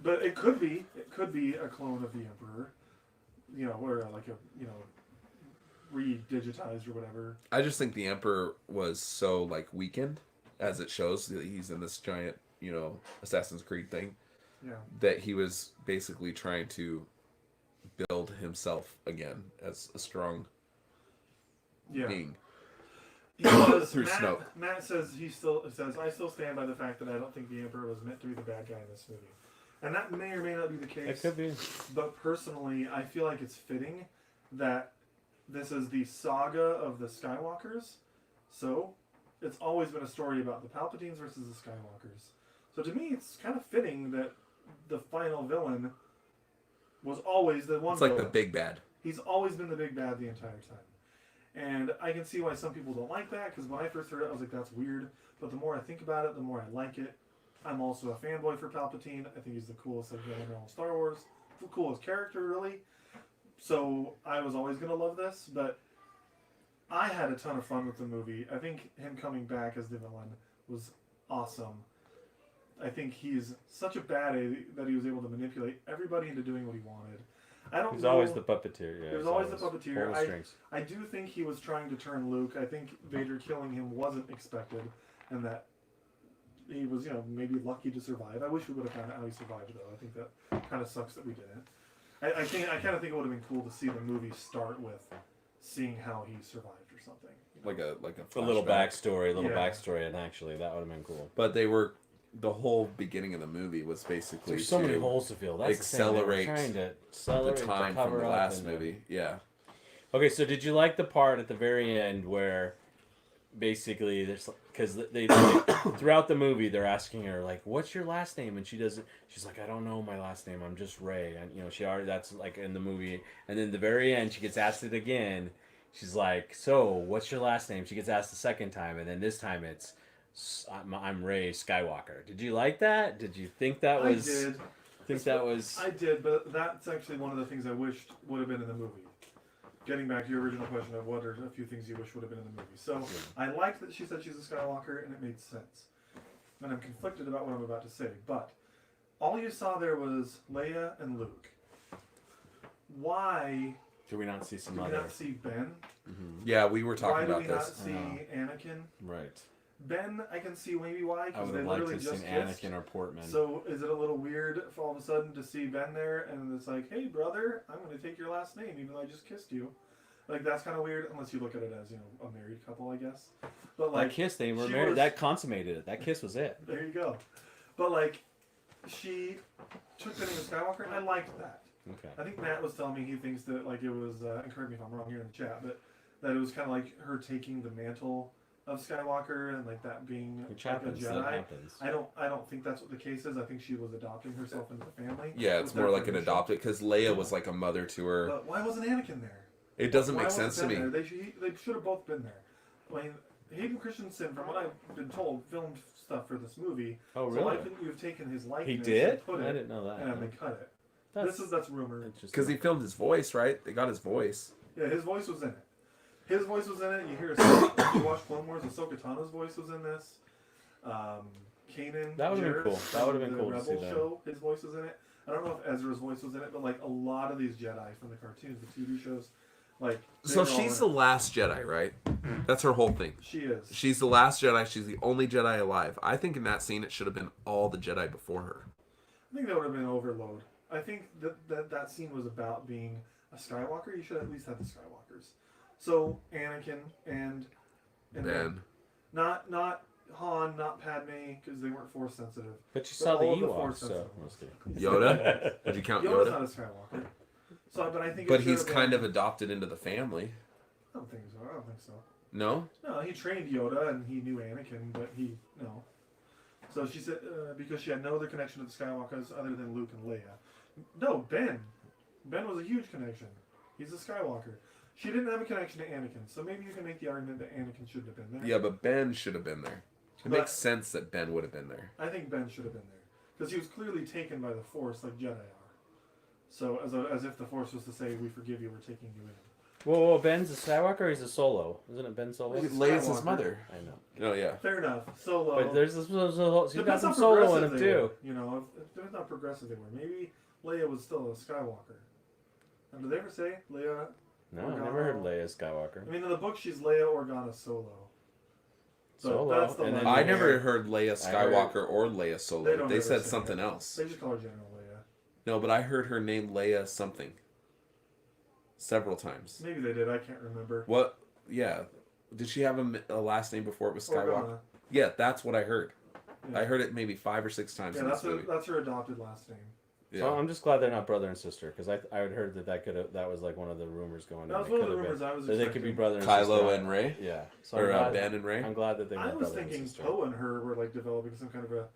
But it could be. It could be a clone of the Emperor. You know, or like a re-digitized or whatever. I just think the Emperor was so like weakened, as it shows. He's in this giant, Assassin's Creed thing. Yeah. That he was basically trying to build himself again as a strong Yeah. being. He was, Through Snoke. Matt says I still stand by the fact that I don't think the Emperor was meant to be the bad guy in this movie. And that may or may not be the case. It could be. But personally, I feel like it's fitting that this is the saga of the Skywalkers. So, it's always been a story about the Palpatines versus the Skywalkers. So to me, it's kind of fitting that the final villain was always the one. It's like the villain. big bad. He's always been the big bad the entire time. And I can see why some people don't like that, because when I first heard it, I was like, that's weird. But the more I think about it, the more I like it. I'm also a fanboy for Palpatine. I think he's the coolest villain in all Star Wars. The coolest character, really. So I was always going to love this, but I had a ton of fun with the movie. I think him coming back as the villain was awesome. I think he's such a baddie that he was able to manipulate everybody into doing what he wanted. I don't He's know. always the puppeteer. Yeah, He was he's always the puppeteer. pulling the strings. I do think he was trying to turn Luke. I think Vader killing him wasn't expected, and that he was, maybe lucky to survive. I wish we would have found out how he survived, though. I think that kind of sucks that we didn't. I kind of think it would have been cool to see the movie start with seeing how he survived or something. Like a A little flashback. backstory, and actually, that would have been cool. But the whole beginning of the movie was basically There's so many to holes to fill. That's accelerate the thing. They were trying to the accelerate time to from cover the up last and- movie. Yeah. Okay, so did you like the part at the very end where basically there's because they throughout the movie they're asking her like, "What's your last name?" and she's like, "I don't know my last name. I'm just Ray." And she already that's like in the movie. And then the very end she gets asked it again. She's like, "So what's your last name?" She gets asked the second time, and then this time it's I'm Ray Skywalker. Did you like that? Did you think that was? I did. Think that was? I did, but that's actually one of the things I wished would have been in the movie. Getting back to your original question of what are a few things you wish would have been in the movie. So, I liked that she said she's a Skywalker, and it made sense. And I'm conflicted about what I'm about to say, but all you saw there was Leia and Luke. Why Did we not see some Did we other? not see Ben? Yeah, we were Why talking do about we this. not see Anakin? Right. Ben, I can see maybe why, I because would they have liked literally to have just seen kissed. Anakin or Portman. So is it a little weird for all of a sudden to see Ben there and it's like, hey brother, I'm going to take your last name even though I just kissed you? Like that's kind of weird unless you look at it as, you know, a married couple, I guess. But like that kiss, they were she married. was- That consummated it. That kiss was it. There you go. But like she took the name of Skywalker and I liked that. Okay. I think Matt was telling me he thinks that like it was, and correct me if I'm wrong here in the chat, but that it was kind of like her taking the mantle of Skywalker and like that being Which like happens. a That Jedi. happens. I don't think that's what the case is. I think she was adopting herself into the family. Yeah, it's with more their like an permission. adopted because Leia was like a mother to her. But why wasn't Anakin there? It doesn't Why make wasn't sense to Ben me. there? They should have both been there. I mean, Hayden Christensen, from what I've been told, filmed stuff for this movie. Oh, So why really? couldn't you have taken his He likeness did? and put I it didn't know that. and then cut it? That's That's rumor. interesting. Because he filmed his voice, right? They got his voice. Yeah, his voice was in it. His voice was in it. You hear if you watch Clone Wars, Ahsoka Tano's voice was in this. Kanan. That would've been Jarrus cool. That would've been from cool the to see Rebels that. show, his voice was in it. I don't know if Ezra's voice was in it, but like a lot of these Jedi from the cartoons, the TV shows, like. they So were all she's in the it. last Jedi, right? That's her whole thing. She is. She's the last Jedi. She's the only Jedi alive. I think in that scene it should have been all the Jedi before her. I think that would have been overload. I think that scene was about being a Skywalker. You should at least have the Skywalkers. So Anakin and Ben. not Han, not Padme, because they weren't Force sensitive. But you saw the all of the Ewoks, Force so. sensitive. I'm just kidding. Yoda? Did you count Yoda's Yoda? not a Skywalker. So, but I think. But it should he's have kind been- of adopted into the family. I don't think so. I don't think so. No? No, he trained Yoda and he knew Anakin, but no. So she said because she had no other connection to the Skywalkers other than Luke and Leia. No, Ben. Ben was a huge connection. He's a Skywalker. She didn't have a connection to Anakin, so maybe you can make the argument that Anakin shouldn't have been there. Yeah, but Ben should have been there. It But- makes sense that Ben would have been there. I think Ben should have been there because he was clearly taken by the Force, like Jedi are. So as if the Force was to say, "We forgive you. We're taking you in." Whoa, Ben's a Skywalker or he's a Solo? Isn't it Ben Solo? He's Leia's his Skywalker. mother. I know. Oh, yeah. Fair enough. Solo. But there's this, he's got Depends some how Solo in progressive him they too. were, you know, it depends how progressive they were. Maybe Leia was still a Skywalker. And did they ever say Leia? No, I never heard Leia Skywalker. I mean, in the book, she's Leia Organa Solo. So Solo, that's the and then one. I Yeah. never heard Leia I heard- Skywalker or Leia They Solo. don't They ever said say something it. else. They just call her General Leia. No, but I heard her name Leia something. Several times. Maybe they did. I can't remember. What? Yeah. Did she have a last name before it was Skywalker? Organa. Yeah, that's what I heard. Yeah. I heard it maybe 5 or 6 times Yeah, in this movie. that's her adopted last name. Yeah. So I'm just glad they're not brother and sister because I had heard that was like one of the rumors going. That on. was It one of could the have rumors been. I was That they could be expecting. brother and sister. Kylo and Rey? Yeah. So Or I'm glad, Ben and Rey? I'm glad that they I were was brother and thinking sister. Poe and her were like developing some kind of a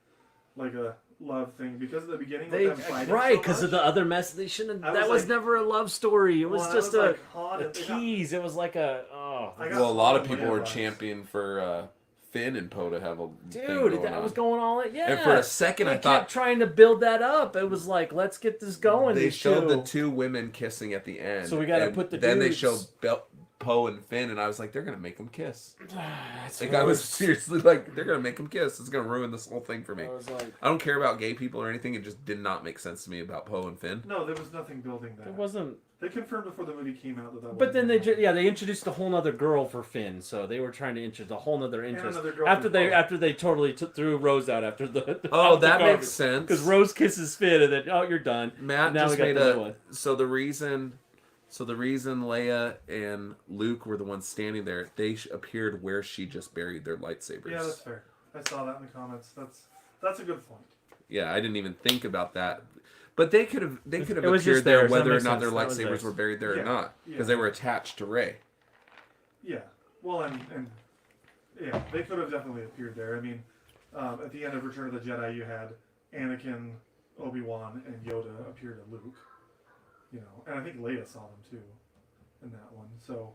love thing because at the beginning They with them fighting right so because of much, the other mess. They shouldn't. I That was was like- never a love story. It was well, I just like, Han a and they got- tease. It was like a oh. I got Well, a lot of Han and people Leia were vibes. championing for Finn and Poe to have a thing Dude, going that on. was going all in. Yeah. And for a second, they I kept thought trying to build that up. It was like, let's get this going. they these showed two. the 2 women kissing at the end. So we gotta and put the Then they dudes- showed Poe and Finn, and I was like, they're gonna make them kiss. That's Like what I was seriously like, they're gonna make them kiss. It's gonna ruin this whole thing for me. I was like, I don't care about gay people or anything. It just did not make sense to me about Poe and Finn. No, there was nothing building that. it wasn't. They confirmed before the movie came out that But wasn't then they gonna they introduced a whole nother girl for Finn, so they were trying to introduce a whole nother interest another girl after for they Poe. totally threw Rose out after the Oh, that makes sense. because Rose kisses Finn and then you're done. Matt Now we just got made the new one. so the reason Leia and Luke were the ones standing there, they appeared where she just buried their lightsabers. Yeah, that's fair. I saw that in the comments. That's a good point. Yeah, I didn't even think about that. But they could have It was appeared just there theirs, that whether or makes not their sense. That was lightsabers theirs. were buried there Yeah, or not, yeah. because they were attached to Rey. Yeah. Well, and yeah, they could have definitely appeared there. I mean, at the end of Return of the Jedi, you had Anakin, Obi-Wan, and Yoda appear to Luke. You know, and I think Leia saw them too in that one. So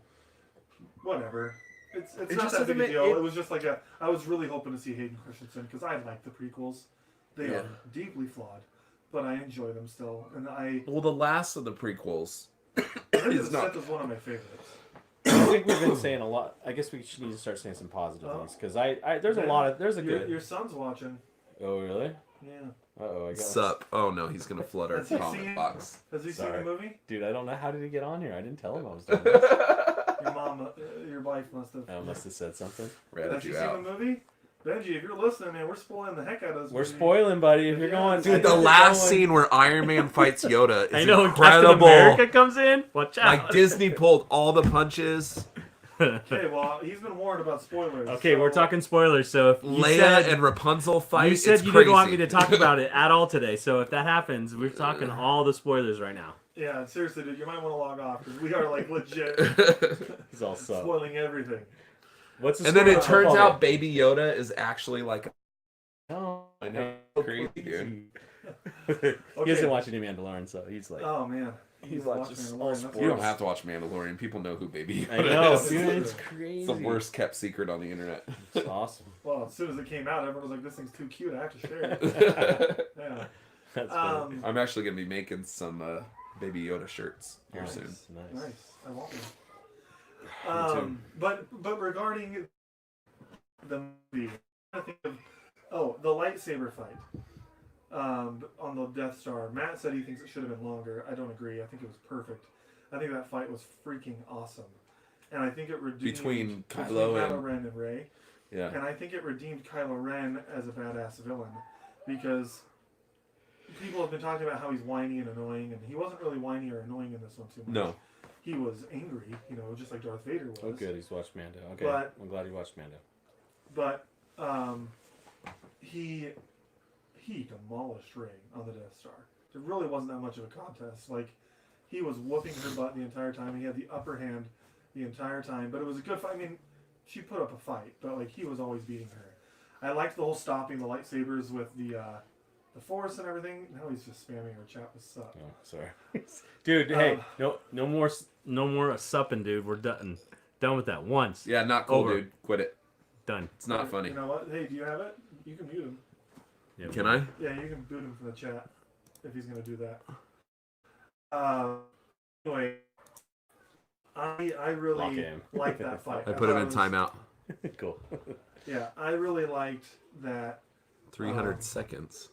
whatever. It's It not just that doesn't big a make- deal. it- It was just like I was really hoping to see Hayden Christensen because I like the prequels. They Yeah. are deeply flawed, but I enjoy them still. And I Well, the last of the prequels Revenge is of the not. Sith is one of my favorites. I think we've been saying a lot. I guess we need to start saying some positive Oh. things because there's a Ben, lot of there's a Your good. son's watching. Oh really? Yeah. Uh-oh, I got Sup? Oh no, he's gonna flood our Has he comment seen- box. Has he seen Sorry. the movie? Dude, I don't know how did he get on here. I didn't tell him I was doing this. Your mom, your wife must have. I must have said something. Ratted Has he you seen out. the movie? Benji, if you're listening, man, we're spoiling the heck out of this We're movie. spoiling, buddy. If you're Yeah. going, Dude, if the you're last going- scene where Iron Man fights Yoda is I know when incredible. Captain America comes in. Watch out. Like Disney pulled all the punches. Okay, well, he's been warned about spoilers. Okay, so- we're talking spoilers. So if you Leia said, and Rapunzel fight. you said it's you crazy. didn't want me to talk about it at all today, so if that happens, we're talking all the spoilers right now. Yeah, seriously, dude, you might want to log off because we are like legit He's all sup. spoiling everything. What's the And then story it of turns football out Baby Yoda is actually like. game? I know, crazy dude. He Okay. hasn't watched any Mandalorian, so he's like, Oh man, He He's watches watching all Mandalorian, that's sports. You don't awesome. have to watch Mandalorian. People know who Baby Yoda I know, is. dude, it's It's crazy. It's the worst kept secret on the internet. It's awesome. Well, as soon as it came out, everyone was like, "This thing's too cute. I have to share it." Yeah. That's funny. I'm actually gonna be making some Baby Yoda shirts here Nice, soon. nice. Nice. I want Me one. too. But regarding the movie, I think of the lightsaber fight on the Death Star. Matt said he thinks it should have been longer. I don't agree. I think it was perfect. I think that fight was freaking awesome, and I think it redeemed Between Kylo Ren and Rey. Yeah. And I think it redeemed Kylo Ren as a badass villain because people have been talking about how he's whiny and annoying, and he wasn't really whiny or annoying in this one too much. No. He was angry, just like Darth Vader was. Oh, good. He's watched Mando. Okay, But- I'm glad he watched Mando. But he demolished Rey on the Death Star. It really wasn't that much of a contest. Like, he was whooping her butt the entire time. He had the upper hand the entire time. But it was a good fight. I mean, she put up a fight, but like he was always beating her. I liked the whole stopping the lightsabers with the Force and everything. Now he's just spamming our chat with sup. Oh, sorry. Dude, hey, Um, no more supping, dude. We're done with that once. Yeah, not cool, Over. dude. Quit it. Done. It's not funny. You know what? Hey, do you have it? You can mute him. Yeah, Can I? Yeah, you can boot him from the chat if he's gonna do that. Anyway, I Lock really him. liked that fight. I put him thought in it was- timeout. Cool. Yeah, I really liked that. 300 seconds.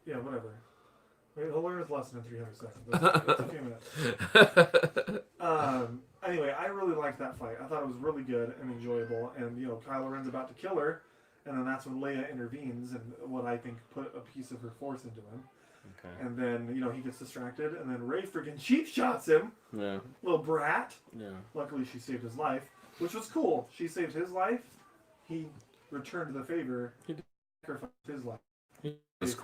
Yeah, whatever. He'll learn his lesson in 300 seconds. It's a few minutes. Anyway, I really liked that fight. I thought it was really good and enjoyable. And Kylo Ren's about to kill her, and then that's when Leia intervenes and what I think put a piece of her force into him. Okay. And then he gets distracted, and then Rey freaking cheap shots him, Yeah. little brat. Yeah. Luckily, she saved his life, which was cool. She saved his life. He returned the favor. He did. Sacrificed his life. was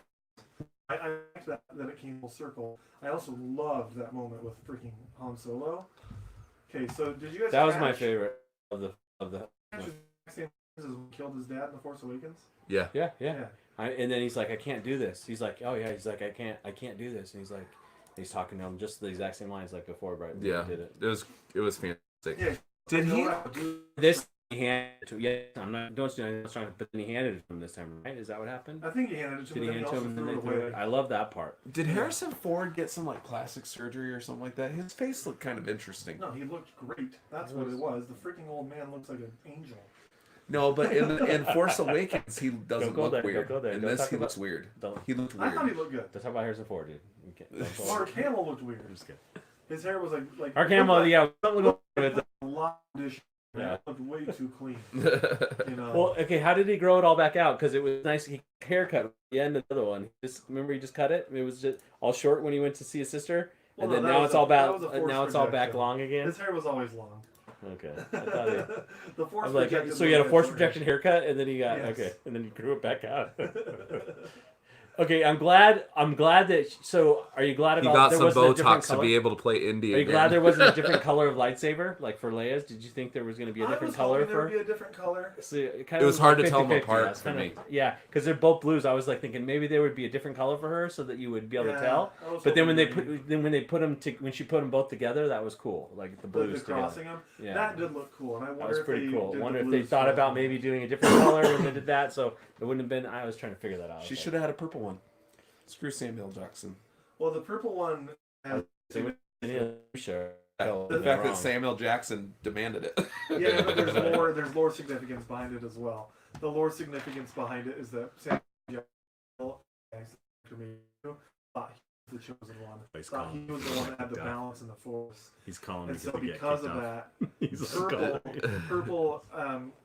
I liked that it came full circle. I also loved that moment with freaking Han Solo. Okay, so did you guys? That was my catch- favorite of the. catch the same as when he killed his dad in The Force Awakens? Yeah. Yeah. And then he's like, I can't do this. He's like, oh yeah. He's like, I can't do this. And he's talking to him just the exact same lines like before, right? when he Yeah. Did it. It was fantastic. Yeah. Did You know he? what I would do? This he handed to. Yeah. I'm not. Don't. I'm trying. But then he handed it to him this time, right? Is that what happened? I think he handed it to Did him. he and hand it to also him and then threw they it threw away. it? I love that part. Did Harrison Ford get some like plastic surgery or something like that? His face looked kind of interesting. No, he looked great. That's what it was. The freaking old man looks like an angel. No, but in Force Awakens he doesn't Don't go look there, weird. don't go there. In Don't this talk he about- looks weird. Don't. He looked I thought he weird. looked good. Let's talk about Harrison Ford, dude. You can't, don't Mark Hamill looked weird. I'm just kidding. His hair was like Mark Hamill, yeah, something with a lot of dish. Yeah. It looked way too clean. Well, okay, how did he grow it all back out? Because it was nice. He haircut at the end of the other one. Remember he just cut it. It was just all short when he went to see his sister, Well, and no, then that now was it's a- all that back. was a forced Now it's all back projection. long again. His hair was always long. Okay, I thought he, The force I was like, projection so he had a was force that projection haircut, and then he got Yes. okay, and then he grew it back out. Okay, I'm glad that. So, are you glad He about got there some wasn't a different Botox to color? be able to play Indy Are you again. glad there wasn't a different color of lightsaber like for Leia's? Did you think there was going to be a I different was color hoping there for? would be a different color. So it kind It was hard to tell them 50-50. apart I was for kinda- me. Yeah, because they're both blues. I was like thinking maybe there would be a different color for her so that you would be able to tell. I was But then hoping when they put them when she put them both together, that was cool. Like the the blues together. crossing them, Yeah, that did look cool, and I wonder that was if pretty they cool. did Wonder the if they blues thought for about it. maybe doing a different color and they did that, so it wouldn't have been. I was trying to figure that out. She should have had a purple one. Screw Samuel Jackson. Well, the purple one has. Yeah, sure. The fact that Samuel Jackson demanded it. Yeah, but there's lore significance behind it as well. The lore significance behind it is that Samuel Jackson character maybe thought he was the chosen one. He's Thought calling- he was the one that had the God. balance and the force. He's calling me And so to get because kicked of off. that, He's purple,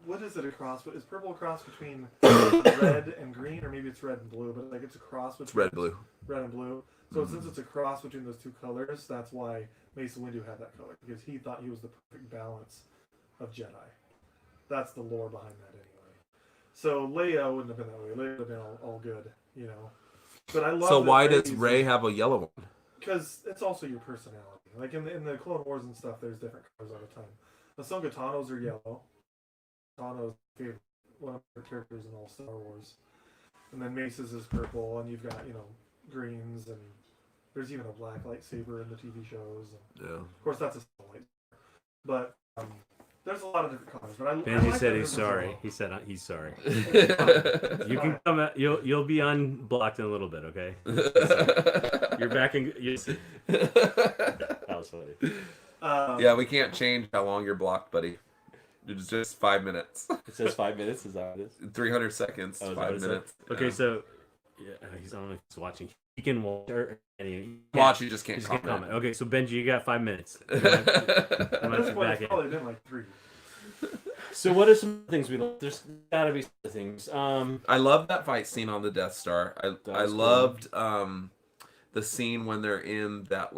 what is it a cross? Is purple a cross between red and green, or maybe it's red and blue? But like it's a cross between It's red blue. red and blue. So since it's a cross between those two colors, that's why Mace Windu had that color, because he thought he was the perfect balance of Jedi. That's the lore behind that anyway. So Leia wouldn't have been that way. Leia would have been all good, you know. But I love. So why does Rey have a yellow one? Because it's also your personality. Like in the Clone Wars and stuff, there's different colors all the time. Ahsoka Tano's are yellow. Tano's favorite, one of her characters in all Star Wars. And then Mace's is purple, and you've got, you know, greens, and there's even a black lightsaber in the TV shows. And Yeah. of course, that's a small lightsaber. But there's a lot of different colors. But I Benji like said that he's there's sorry. a- He said he's sorry. It's fine. You can come out. You'll be unblocked in a little bit. Okay. You're back in. That was funny. Yeah, we can't change how long you're blocked, buddy. It's just 5 minutes. It says 5 minutes. Is that what it is? 300 seconds, Oh, is that what 5 it said? minutes. Okay, Yeah. so yeah, he's I don't know if he's watching. He can watch or Watch, you just He can't just can't comment. comment. Okay, so Benji, you got 5 minutes. At I'm this gonna point, back it's in. probably been like 3. So what are some things we like? There's gotta be some things. I love that fight scene on the Death Star. I was cool. loved the scene when they're in that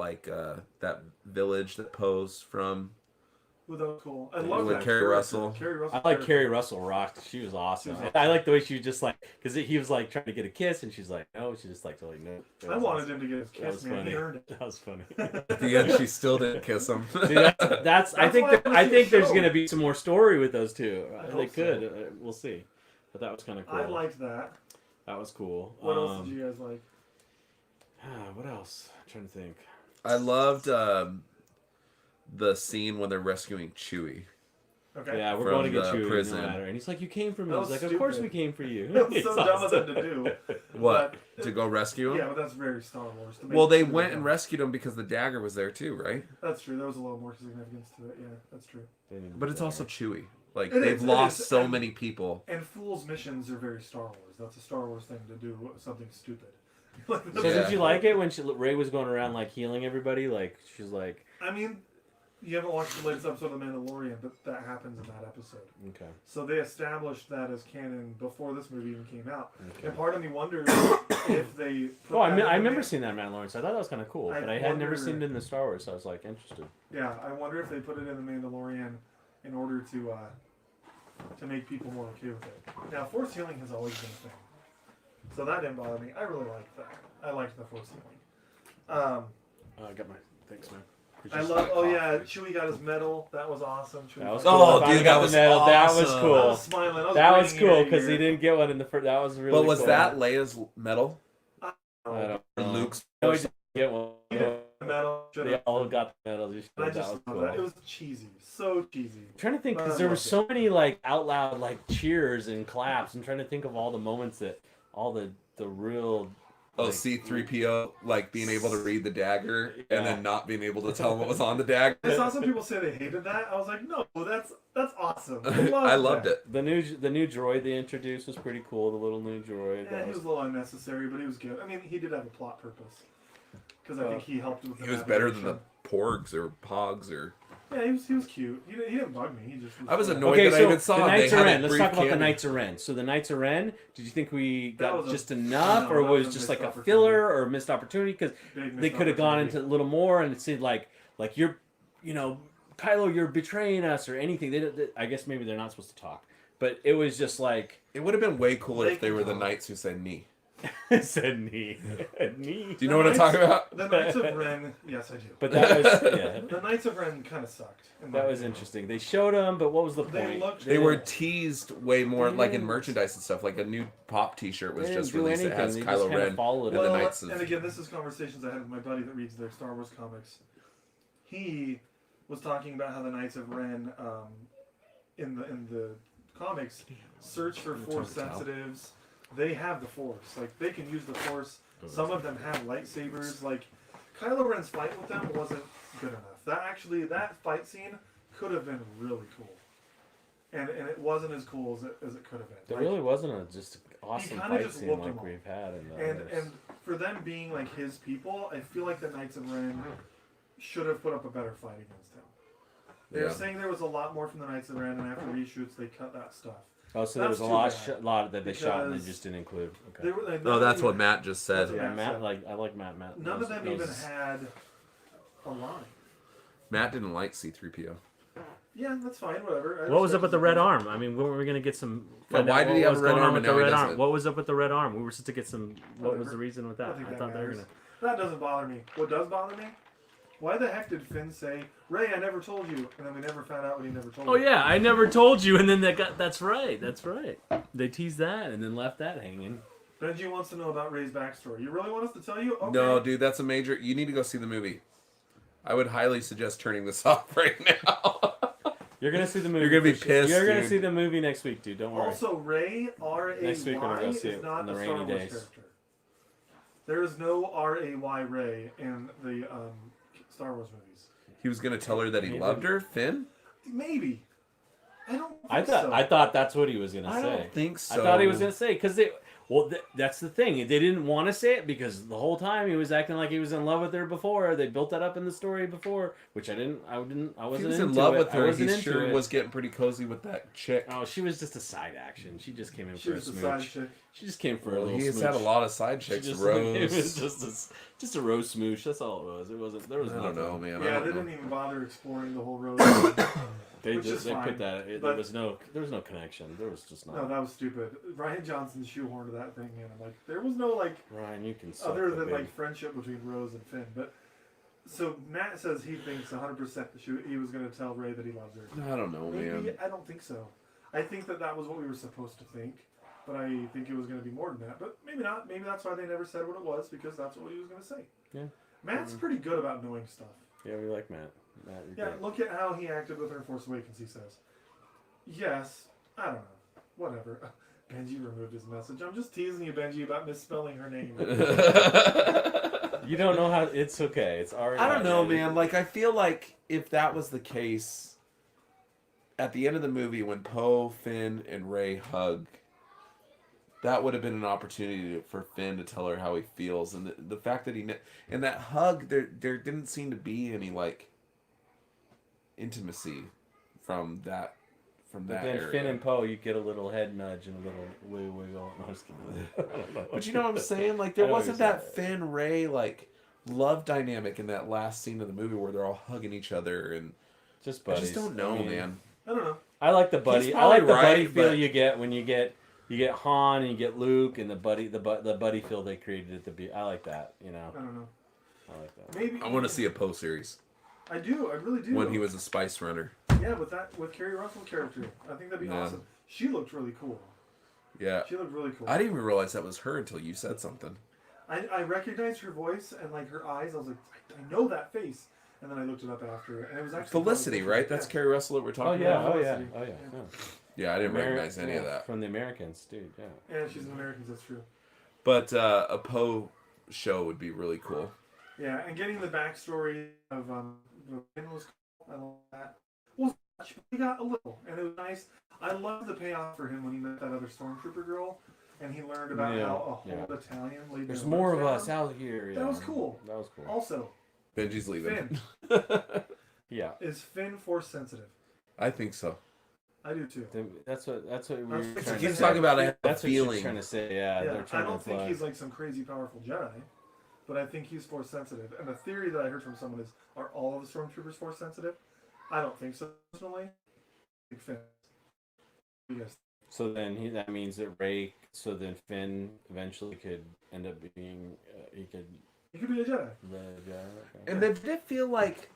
that village that Poe's from. Well, that was cool. I love With that. Carrie Russell. Carrie Russell. I like Carrie Russell rocked. She was awesome. She was I like the way she was just like, because he was like trying to get a kiss, and she's like, no, she just like totally no. I wanted him to get his That was kiss, man. funny. He earned it. That was funny. At the end, she still didn't kiss him. See, that's I That's think why I I wanna see think the there's show. gonna be some more story with those two. I They hope so. could. We'll see. But that was kind of cool. I liked that. That was cool. What else did you guys like? What else? I'm trying to think. I loved the scene when they're rescuing Chewie. Okay. Yeah, we're From going to get the you prison. no matter. And he's like, you came for me. That He's was like, of course we stupid. came for you. That was It's so dumb of them awesome. to do. What? But- To go rescue him? Yeah, but that's very Star Wars. to make Well, they sure went that- and rescued him because the dagger was there too, right? That's true. There was a little more significance to it. Yeah, that's true. But it's also Chewie. Like, It they've is, it lost is, so and- many people. And fools' missions are very Star Wars. That's a Star Wars thing to do something stupid. So Yeah. did you like it when Ray was going around like healing everybody? Like she's like, I mean, you haven't watched the latest episode of The Mandalorian, but that happens in that episode. okay. So they established that as canon before this movie even came out. Okay. And part of me wonders if they. Put Oh, that in I the remember Man- seeing that Mandalorian, so I thought that was kind of cool. I But I had never wonder- seen it in the Star Wars, so I was like interested. Yeah, I wonder if they put it in the Mandalorian in order to make people more okay with it. Now, force healing has always been a thing, so that didn't bother me. I really liked that. I liked the force healing. I got my thanks, man. I love. Oh yeah, Chewie got his medal. That was awesome. Chewie That was got- cool. Oh, Finally dude, got that the was medal. That was awesome. I cool. was smiling. I was That was grinning cool ear to because he ear. didn't get one in the first. That was really. But was cool. that Leia's medal? I don't Or know. Luke's? No, he didn't get one. He didn't get the medal. They Should've- all got the medal. I That just was love cool. that. It was cheesy, so cheesy. I'm trying to think But because I there were loved so many like out loud like cheers and claps. I'm trying to think of all the moments that all the real. Oh, like, C-3PO, like being able to read the dagger Yeah. and then not being able to tell him what was on the dagger. I saw some people say they hated that. I was like, no, that's awesome. I loved that. it. The new droid they introduced was pretty cool. The little new droid. Yeah, That he was a little unnecessary, but he was good. I mean, he did have a plot purpose because I think he helped with. The He was better than the navigation. Porgs or Pogs or. Yeah, he was cute. He didn't bug me. He just. I was fun. annoyed Okay, that I so even saw the him. They Knights of had a Ren. Let's brief talk about the cameo. Knights of Ren. So the Knights of Ren. Did you think we That got was a- just enough, no, or that was was a just like a missed filler or a missed opportunity? Because Big they missed could have gone opportunity. into a little more and said like you're, Kylo, you're betraying us or anything. I guess maybe they're not supposed to talk, but it was just like It would have been way cooler They if they can were the talk. knights who said knee. said knee. Knee. Do you know what I'm talking about? The Knights of Ren. Yes, I do. But that was yeah. The Knights of Ren kind of sucked. in my That was opinion. interesting. They showed them, but what was the They point? looked- They were didn't- teased way more, They like in didn't- merchandise and stuff. Like a new pop T-shirt was they didn't just do released. It anything. has They just Kylo kinda Ren followed and it. the Well, Knights of. and again, this is conversations I had with my buddy that reads their Star Wars comics. He was talking about how the Knights of Ren, in the comics, search for Force sensitives. They have the Force, like they can use the Force. Some of them have lightsabers. Like Kylo Ren's fight with them wasn't good enough. That fight scene could have been really cool, and it wasn't as cool as it could have been. There Like, really wasn't a just awesome kinda fight just scene whooped like them all. we've had in the and others. for for them being like his people, I feel like the Knights of Ren should have put up a better fight against him. They're saying there was a lot more from the Knights of Ren, and after reshoots they cut that stuff. Oh, so there was a lot that they shot and they just didn't include. Okay. No, that's what Matt just said. Yeah, Matt, I like Matt. None of them even had a line. Matt didn't like C-3PO. Yeah, that's fine. Whatever. What was up with the red arm? I mean, were we going to get some? Why did he have a red arm and now he doesn't? What was up with the red arm? We were supposed to get some. What was the reason with that? I thought they were gonna. That doesn't bother me. What does bother me? Why the heck did Finn say, "Rey, I never told you," and then we never found out what he never told? Oh yeah, I never told you, and then that's right. They teased that and then left that hanging. Benji wants to know about Rey's backstory. You really want us to tell you? Okay. No, dude, that's a major. You need to go see the movie. I would highly suggest turning this off right now. You're gonna see the movie. You're gonna be pissed. You're gonna see the movie next week, dude. Don't worry. Also, Rey R-A-Y Next week we're gonna go see is it not on the a rainy Star Wars days. character. There is no R-A-Y Rey in the Star Wars movies. He was gonna tell her that he loved her, Finn. Maybe. I don't. I thought that's what he was gonna say. I don't think so. I thought he was gonna say because that's the thing. They didn't want to say it because the whole time he was acting like he was in love with her before. They built that up in the story before, which I wasn't. He was into in love it. with her. I wasn't He into sure it. was getting pretty cozy with that chick. Oh, she was just a side action. She just came in She for a was the side smooch. chick. She just came for a Well, little. he's smooch. had a lot of side chicks. It Rose. was just a rose smooch. That's all it was. It wasn't. There was I don't nothing. know, man. Yeah, I they don't know. didn't even bother exploring the whole road. They Which is fine, put that. There but- was no connection. There was just not. No, that was stupid. Ryan Johnson shoehorned that thing in. I'm like, there was no like Ryan, you can. suck other the than baby. like friendship between Rose and Finn. But so Matt says he thinks 100% that he was going to tell Rey that he loves her. I don't know, man. Maybe I don't think so. I think that was what we were supposed to think, but I think it was going to be more than that. But maybe not. Maybe that's why they never said what it was because that's what he was going to say. Yeah. Matt's pretty good about knowing stuff. Yeah, we like Matt. Matt, you're Yeah, great. look at how he acted with her in Force Awakens. He says, "Yes, I don't know, whatever." Benji removed his message. I'm just teasing you, Benji, about misspelling her name. You don't know how. It's okay. It's already. I don't know, man. Like, I feel like if that was the case, at the end of the movie, when Poe, Finn, and Rey hug, that would have been an opportunity for Finn to tell her how he feels, and the fact that in that hug, there didn't seem to be any like intimacy from that But then area. Finn and Poe, you get a little head nudge and a little wiggle. No, I'm just kidding. But you know what I'm saying? Like, there I know what wasn't you're that Finn Rey like love dynamic in that last scene of the movie where they're all hugging each other, and Just I buddies. just don't know, I mean, man. I don't know. I like the buddy. He's I like the probably buddy right, feel but- you get when you get Han and you get Luke and the buddy feel they created at the be. I like that. You know. I don't know. I like that. Maybe I want to see a Poe series I do. I really do. when he was a spice runner. Yeah, with Kerry Russell character, I think that'd be Yeah. awesome. She looked really cool. Yeah, She looked really cool. I didn't even realize that was her until you said something. I recognized her voice and like her eyes. I was like, I know that face. And then I looked it up after, and it was actually Felicity, right? That's yeah. Carrie Russell that we're Oh talking yeah. about. Oh yeah. Felicity. Oh yeah. Yeah. Yeah, I didn't recognize any of that. From the Americans, dude. Yeah. Yeah, she's an American. That's true. But a Poe show would be really cool. Yeah, and getting the backstory of Finn was cool. I love that. Well, we got a little, and it was nice. I love the payoff for him when he met that other stormtrooper girl, and he learned about how a whole battalion laid There's their more of roots us down. out here. That yeah. was cool. That was cool. Also, Benji's leaving. Finn. Yeah. Is Finn force sensitive? I think so. I do too. That's what we were That's what trying he to He keeps keeps say. talking about a That's what you're feeling. trying to say. Yeah. Yeah, They're I trying don't to think imply. he's like some crazy powerful Jedi, but I think he's force sensitive. And the theory that I heard from someone is, are all of the stormtroopers force sensitive? I don't think so personally. Big Finn. Yes. So then that means that Rey. So then Finn eventually could end up being. He could. He could be a Jedi. And then did it feel like,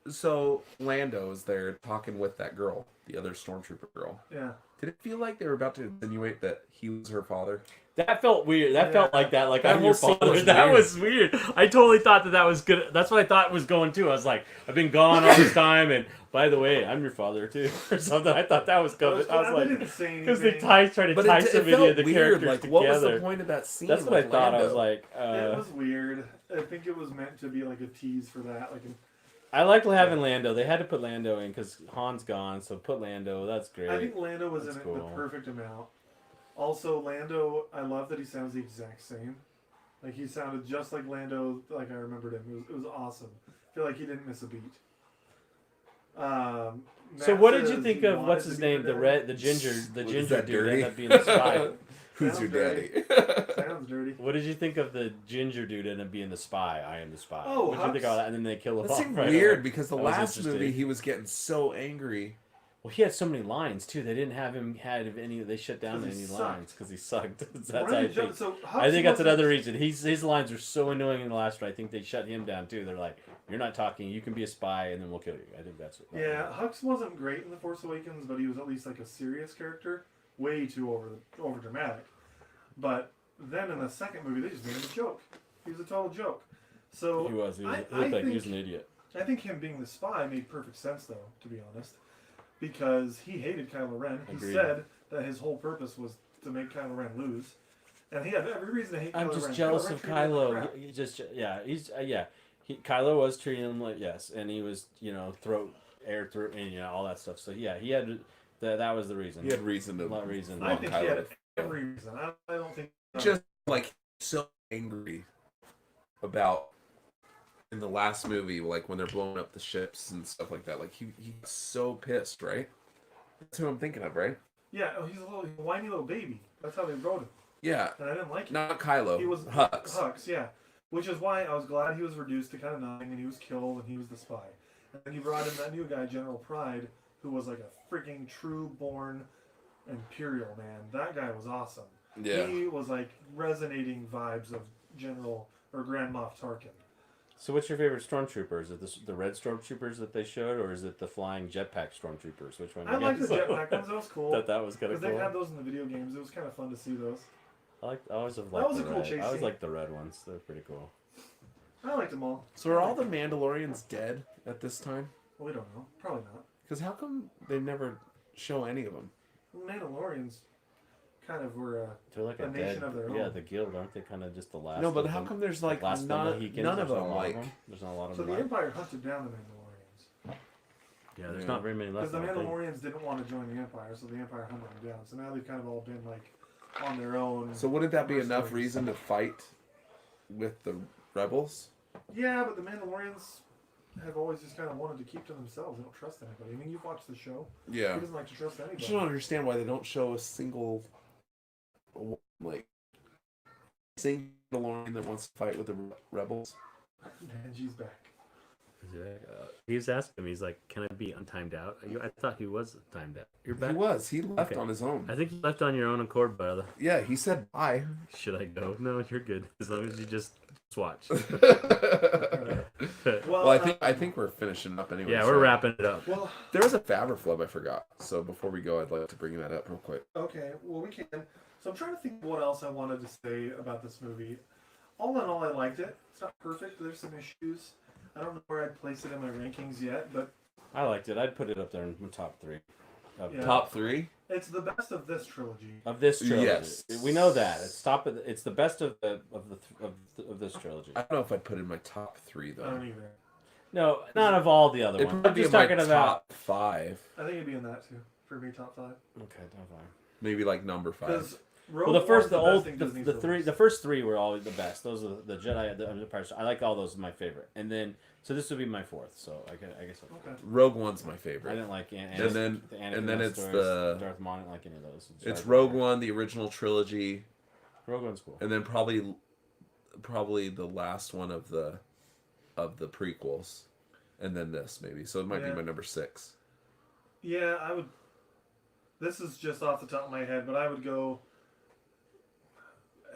so Lando is there talking with that girl, the other stormtrooper girl. Yeah. Did it feel like they were about to insinuate that he was her father? That felt weird. That felt like that. Like That I'm your whole scene father. was That weird. was weird. I totally thought that was good. That's what I thought was going too. I was like, I've been gone all this time, and by the way, I'm your father too, or something. I thought that was coming. I was They like, didn't say because they anything. tried to But tie it some felt of the weird. characters Like, together. what was the point of that scene? That's what I with thought. I was Lando? like, It was weird. I think it was meant to be like a tease for that. Like, I liked having Lando. They had to put Lando in because Han's gone, so put Lando. That's great. I think Lando was That's in it the cool. perfect amount. Also, Lando, I love that he sounds the exact same Like he sounded just like Lando, like I remembered him. It was awesome. I feel like he didn't miss a beat. So what did you think of what's his name? The ginger dude dirty? ended up being the spy. Who's your daddy? Sounds dirty. What did you think of the ginger dude ended up being the spy? I am the spy. Oh, what did you think of that? And then they kill him That off. seemed right weird away. because the That was last interesting. movie he was getting so angry. Well, he had so many lines too. They didn't have him had any. They shut down 'Cause he any sucked. lines because he sucked. That's Why how did I he think. jump- so Hux I think that's wasn't- another reason. His lines were so annoying in the last one. I think they shut him down too. They're like, "You're not talking. You can be a spy, and then we'll kill you." I think that's what. Yeah, Hux wasn't great in The Force Awakens, but he was at least like a serious character. Way too over dramatic. But then in the second movie, they just made him a joke. He was a total joke. So He was. He I looked like think- he was an idiot. I think him being the spy made perfect sense, though, to be honest, because he hated Kylo Ren. He Agreed. said that his whole purpose was to make Kylo Ren lose, and he had every reason to hate I'm Kylo just Ren. jealous Kylo Ren of treated him like Kylo. crap. He just Kylo was treating him like and he was air throat and all that stuff. So yeah, he had that was the reason. He had reason to. A lot of reason. I want think Kylo he had to- every reason. I don't think Just like so angry about in the last movie, like when they're blowing up the ships and stuff like that. Like he's so pissed, right? That's who I'm thinking of, right? Yeah, he's a little whiny little baby. That's how they wrote him, Yeah, and I didn't like it. not Kylo. He was Hux. yeah. Which is why I was glad he was reduced to kind of nothing, and he was killed, and he was the spy. And then he brought in that new guy, General Pride, who was like a freaking true-born Imperial man. That guy was awesome. Yeah. He was like resonating vibes of General or Grand Moff Tarkin. So what's your favorite stormtrooper? Is it the red stormtroopers that they showed, or is it the flying jetpack stormtroopers? Which one? I like the jetpack ones. That was cool. That was kind Because of they cool. had those in the video games. It was kind of fun to see those. I always have That liked was the a cool red. chase I always scene. liked the red ones. They're pretty cool. I liked them all. So are all the Mandalorians dead at this time? Well, we don't know. Probably not. Because how come they never show any of them? The Mandalorians kind of were They're like a a nation dead, of their yeah, own. the guild, aren't they? Kind of just the last. No, but of how them? come there's like Last of the none Mohicans? of There's not them a lot like? of them. There's not a lot of So them. the left. Empire hunted down the Mandalorians. Yeah, there's Yeah. not very many left. Because the I don't think. Mandalorians didn't want to join the Empire, so the Empire hunted them down. So now they've kind of all been like on their own. So wouldn't that be enough mercenaries. reason to fight with the rebels? Yeah, but the Mandalorians have always just kind of wanted to keep to themselves. They don't trust anybody. I mean, you've watched the show. Yeah. He doesn't like to trust I anybody. just don't understand why they don't show a single like single Mandalorian that wants to fight with the rebels. Manji's back. He was asking him. He's like, "Can I be untimed out?" I thought he was timed out. You're back. He was. He left Okay. on his own. I think you left on your own accord, brother. Yeah, he said bye. Should I go? No, you're good. As long as you just watch. Well, I think we're finishing up anyway. Yeah, so- we're wrapping it up. Well, There was a Faber flub I forgot. So before we go, I'd like to bring that up real quick. okay. Well, we can. So I'm trying to think what else I wanted to say about this movie. All in all, I liked it. It's not perfect. There's some issues. I don't know where I'd place it in my rankings yet, but I liked it. I'd put it up there in the top 3. Yeah. Top 3? it's the best of this trilogy. Of this trilogy. Yes. We know that. It's the best of this trilogy. I don't know if I'd put it in my top 3 I though. don't either. No, not of all the other It'd ones. probably I'm be just in my talking about. top 5. I think it'd be in that too for me, top 5. Okay, top 5. Maybe like number 5. Because Well, the first, the first 3 were all the best. Those are the Jedi, the Empire. I like all those. My favorite. And then, so this would be my 4th. So I guess. Okay. Rogue One's my I favorite. didn't like And then- the Anakin and then it's stories, the- Darth Maul. I didn't like any of those. It's Jar Jar. Rogue One, the original trilogy, Rogue One's cool. and then probably the last one of the prequels, and then this maybe. So it might be Yeah. my number 6. Yeah, I would. This is just off the top of my head, but I would go.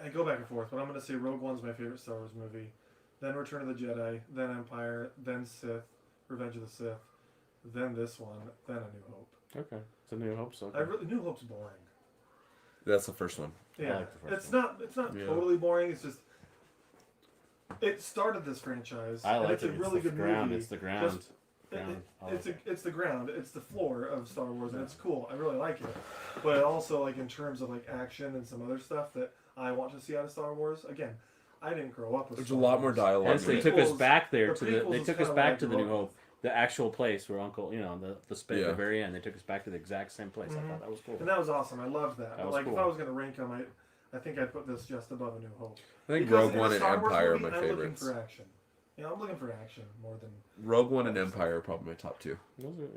I go back and forth, but I'm going to say Rogue One's my favorite Star Wars movie. Then Return of the Jedi, then Empire, then Sith, Revenge of the Sith, then this one, then A New Hope. Okay, it's a New Hope. So New Hope's boring. That's the first one. Yeah, like the first it's one. not. It's not Yeah. totally boring. It's just. It started this franchise. I and like it's it. a really It's the good ground. movie. It's the ground. Just- ground. I It's like it. it's the ground. It's the floor of Star Wars, and it's cool. I really like it. But also, like in terms of like action and some other stuff that I want to see out of Star Wars. Again, I didn't grow up with. There's a Star lot more Wars. dialogue. Hence, in they it. took us prequels- back there the to the. prequels They is took us kinda back like to the Rogue New One. Hope, the actual place where Uncle, Yeah. the very end. They took us back to the exact same place. I Mhm. thought that was cool. And that was awesome. I loved that. That But was like cool. if I was gonna rank them, I think I'd put this just above A New Hope. I think Because Rogue in a One and Star Wars Empire movie, are my I'm favorites. looking for action. Yeah, I'm looking for action more than... Rogue One and Empire are probably my top two. Those are,